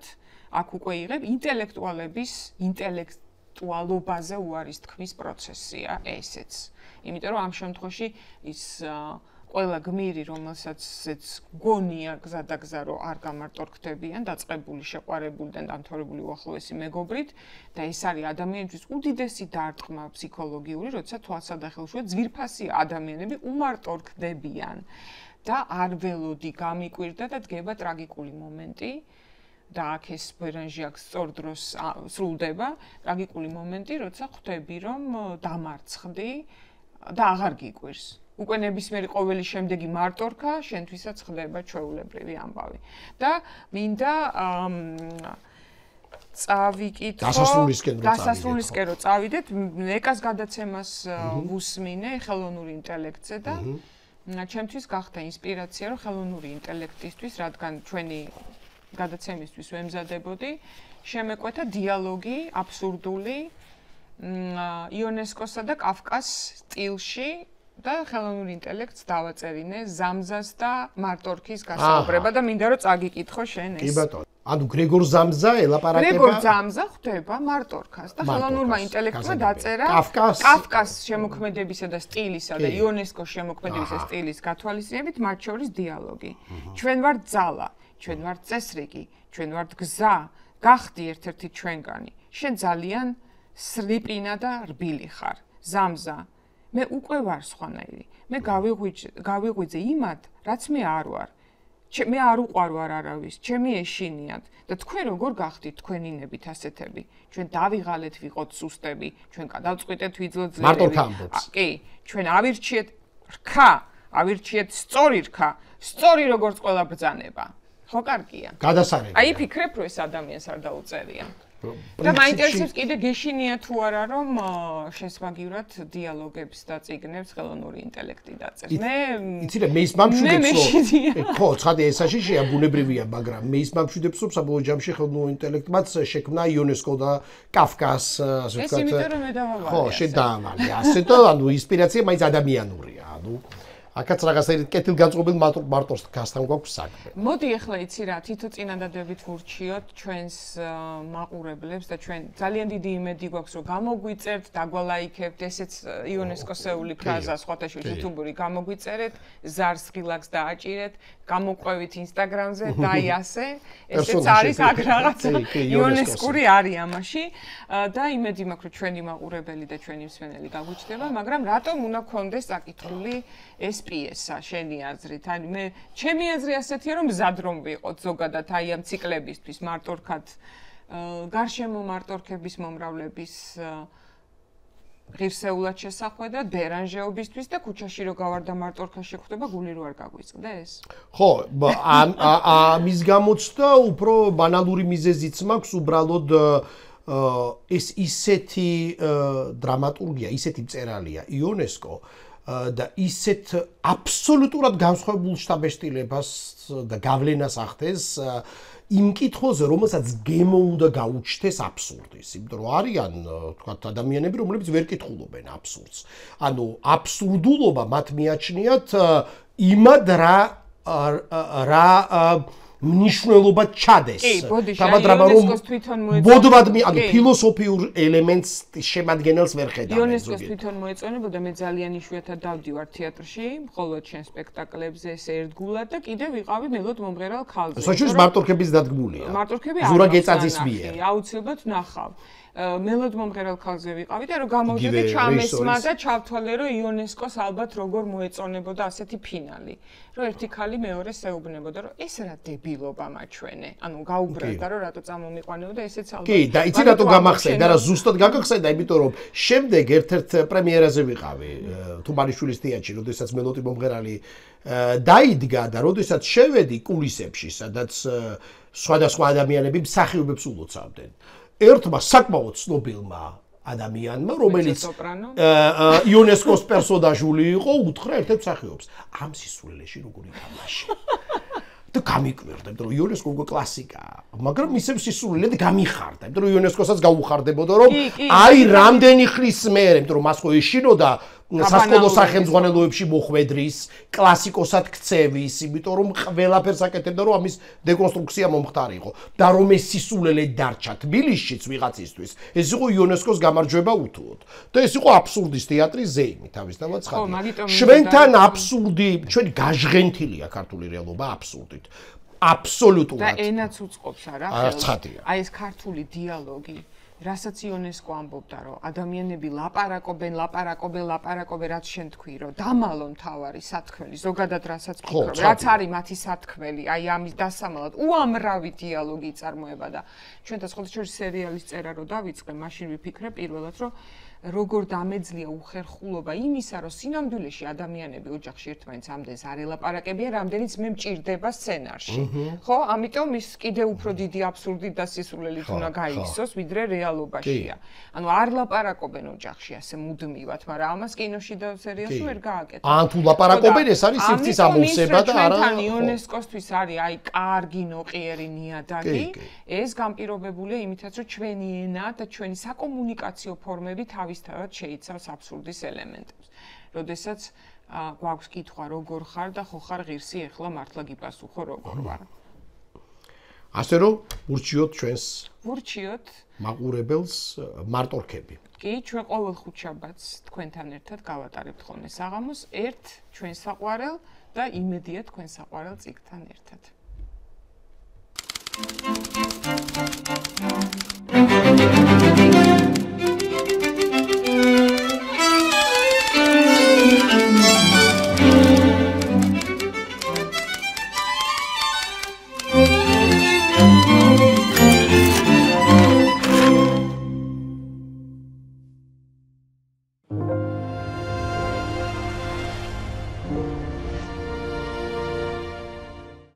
აქ უკვე იღებ ინტელექტუალების ინტელექტუალობაზე უარის თქმის პროცესია ესეც. იმიტომ რომ ამ შემთხვევაში ის ყველა გმირი, რომელსაც გონია გზადაგზა რომ არ გამარტორქდებიან, დაწყებული, შეყვარებული და დამთავრებული უახლოესი მეგობრით და ეს არის ადამიანისთვის უდიდესი დარტყმა ფსიქოლოგიური, როცა თვალსადახელშუა ძვირფასი ადამიანები უმარტორქდებიან და არ ველოდი გამიკვირდა და დგება ტრაგიკული მომენტი და აქ ეს ბერანჟი აქ სწორ დროს სრულდება, ტრაგიკული მომენტი, როცა ხვდები რომ დამარცხდი და აღარ გიკვირს. უკვე ნებისმიერი ყოველი შემდეგი მარტორქა შენთვისაც ხდება ჩვეულებრივი ამბავი. და მინდა წავიკითხო დასასრულისკენ რომ წავიდეთ, ეკას გადაცემას ვუსმინე ხელოვნური ინტელექტზე და ჩემთვის გახდა ინსპირაცია რომ ხელოვნური ინტელექტისთვის, რადგან ჩვენი გადაცემისთვის ვემზადებოდი, შემეკვეთა დიალოგი აბსურდული იუნესკოსა და კაფკას სტილში და ხელოვნურ ინტელექტს დავაწერინე ზამზას და მარტორქის გასაუბრება და მინდა რომ წაგიკითხო შენ ეს. კი ბატონო. ანუ გრეგორ ზამზა ელაპარაკება გრეგორ ზამზა ხვდება მარტორქას და ხელოვნურმა ინტელექტმა დაწერა კაფკას შემოქმედებისა და სტილისა და იუნესკოს შემოქმედებისა სტილის გათვალისწინებით მათ შორის დიალოგი. ჩვენ ვართ ძალა, ჩვენ ვართ წესრიგი, ჩვენ ვართ გზა, გახდი ერთ-ერთი ჩვენგანი. შენ ძალიან სრიპინა და რბილი ხარ. ზამზა მე უკვე ვარ სხვანაირი. მე გავიღვიძე იმად, რაც მე არ ვარ. მე არ უყვარ ვარ არავის, ჩემი ეშინიათ და თქვენ როგორ გახდით თქვენინებით ასეთები? ჩვენ დავიღალეთ ვიყოთ სუსტები, ჩვენ გადავწყვიტეთ ვიძლოთ ძლიერები. მარტო თამბობს. კი, ჩვენ ავირჩიეთ რქა, ავირჩიეთ სწორი რქა, სწორი როგორც ყველა ბრძანება. ხო კარგია. გადასარევია. აი ფიქრებ რომ ეს ადამიანს არ დაუწერია. და მაინტერესებს კიდე გეშინია თუ არა რომ შესაბამისად დიალოგებს და წიგნებს ხელოვნური ინტელექტი დაწერს. იცი რა მე ის მამშვიდებს ხო ცხადია ეს აშიშია ბუნებრივია მაგრამ მე ის მამშვიდებს რომ საბოლოო ჯამში ხელოვნური ინტელექტმაც შექმნა იუნესკო და კაფკას ასე ვთქვათ. ეს იმიტომ რომ მე დავავალე. ხო შედაავალე. ასე და ანუ ინსპირაცია მაინც ადამიანურია. ანუ აქაც რაღაცა კეთილგანწყობილ მარტოს გასთან გვაქვს საქმე. მოდი ახლა იცი რა, თითო წინადადებით ვურჩიოთ ჩვენს მაყურებლებს და ჩვენ ძალიან დიდი იმედი გვაქვს რომ გამოგვიწერთ, დაგვალაიქებთ, ესეც იუნესკოსეული ფრაზა სხვათა შორის YouTube-ური გამოგვიწერეთ, ზარს ღილაკს დააჭირეთ, გამოყვევით Instagram-ზე და აი ასე, ესეც არის აქ რაღაც იუნესკური არის ამაში და იმედი მაქვს რომ ჩვენი მაყურებელი და ჩვენი მსმენელი გაგვიჩნდება, მაგრამ რატომ უნდა გქონდეს საკითხული ეს პიესა შენი აზრით? ანუ მე ჩემი აზრი ასეთია რომ მზად რომ ვიყოთ ზოგადად აი ამ ციკლებისთვის მარტორქად გარშემო მარტორქების მომრავლების ღირსეულად შესახვედრად ბერანჟეობისთვის და ქუჩაში რო გავარდა მარტორქა შეხვდება გული რო არ გაგვიწყდეს? ხო, ამის გამოცდა უფრო ბანალური მიზეზიც მაქვს უბრალოდ ეს ისეთი დრამატურგია, ისეთი მწერალია იუნესკო და ისეთ აბსოლუტურად განსხვავებულ შთაბეჭდილებას და გავლენას ახდენს იმ კითხვაზე, რომელსაც გემო უნდა გაუჩნდეს აბსურდის, იმიტომ რომ არიან, თქვათ, ადამიანები, რომლებიც ვერ კითხულობენ აბსურდს. ანუ აბსურდულობა მათ მიაჩნიათ იმად რა მნიშვნელობა ჩადეს. იუნესკოს თვითონ მოეწონებოდა, ანუ ფილოსოფიურ ელემენტს შემადგენელს ვერ ხედავენ. იუნესკოს თვითონ მოეწონებოდა, მე ძალიან იშვიათად დავდივარ თეატრში, მხოლოდ შენ სპექტაკლებზე ეს ერთგულად და კიდე ვიყავი მელოდ მომღერალ ქალზე. საერთოდ მარტორქების დადგმულია. მარტორქები ზურა გეწაძის მიერ. აუცილებლად ნახავ. მელოდ მომღერალ ქალზე ვიყავი და რომ გამოვიდე ჩამესმა და ჩავთვალე რომ იუნესკოს ალბათ როგორ მოეწონებოდა ასეთი ფინალი. რომ ერთი ქალი მეორეს ეუბნებოდა რომ ეს რა დებილობა მაჩვენე. ანუ გაუბრალდა რომ რატო წამომიყვანებოდა ესეც ალბათ. კი, და იცი რატო გამახსენდა და რა ზუსტად გაგახსენდა, იმიტომ რომ შემდეგ ერთ-ერთ პრემიერაზე ვიყავი თუმანიშვილის თეატრში, როდესაც მელოდი მომღერალი დაიდგა და როდესაც შევედი კულისებში, სადაც სხვადასხვა ადამიანები მსახიობებს ულოცავდნენ. ერთმა საკმაოდ ცნობილმა ადამიანმა, რომელიც იუნესკოს პერსონაჟული იყო, უთხრა ერთ-ერთ მსახიობს. ამ სისულელეში როგორ ითამაშე? და გამიკვირდა, იმიტომ რომ იუნესკო უკვე კლასიკაა, მაგრამ ისევ სისულელედ გამიხარდა, იმიტომ რომ იუნესკოსაც გაუხარდებოდა, რომ აი რამდენი ხნის მერე, იმიტომ რომ მას ხო ეშინოდა სასკოლო სახელმძღვანელოებში მოხვედრის, კლასიკოსად ქცევის, იმიტომ რომ ყველაფერს აკეთებდა, რომ ამის დეკონსტრუქცია მომხდარიყო და რომ ეს სისულელე დარჩა თბილისშიც ვიღაცისთვის, ეს იყო იუნესკოს გამარჯვება უთუოდ. და ეს იყო აბსურდის თეატრის ზეიმი, თავისთავად ცხადია. ჩვენთან აბსურდი, ჩვენი გაჟღენთილია ქართული რეალობა აბსურდით. აბსოლუტურად. და ენაც უწყობს არა? ცხადია. აი ეს ქართული დიალოგი რასაც იუნესკო ამბობდა, რომ ადამიანები ლაპარაკობენ, რაც შენ თქვი, რომ დამალონ თავარი სათქმელი, ზოგადად რასაც ფიქრობ, რაც არის მათი სათქმელი, აი ამის დასამალად უამრავი დიალოგი იწარმოება და ჩვენთან სხვათა შორის სერიალის წერა რო დავიწყე, მაშინ ვიფიქრე პირველად, რომ როგორ დამეძლია უხერხულობა იმისა, რომ სინამდვილეში ადამიანები ოჯახში ერთმანეთს ამდენს არ ელაპარაკებიან, რამდენიც მე მჭირდება სცენარში. ხო, ამიტომ ის კიდე უფრო დიდი აბსურდით და სისულელით უნდა გაიქცოს, ვიდრე რეალობაშია. ანუ არ ლაპარაკობენ ოჯახში ასე მუდმივად, მაგრამ ამას კინოში და სერიალში ვერ გააკეთებენ. ან თუ ლაპარაკობენ, ეს არის სივრცის ამოვსება და არა. ჩვენთან იუნესკოსთვის არის აი კარგი ნოყიერი ნიადაგი. ეს განპირობებულია იმითაც, რომ ჩვენი ენა და ჩვენი საკომუნიკაციო ფორმები თავისთავად შეიცავს აბსურდის ელემენტებს. როდესაც გვაქვს კითხვა როგორ ხარ და ხო ხარ ღირსი, ეხლა მართლა გიპასუხო როგორ ვარ. ასე რომ ურჩიოთ ჩვენს მაყურებელს მარტორქები. კი, ჩვენ ყოველ ხუთშაბათს თქვენთან ერთად გავატარებთ ხოლმე საღამოს ერთ ჩვენ საყვარელ და იმედია თქვენ საყვარელ წიგნთან ერთად. მოგესალმებით.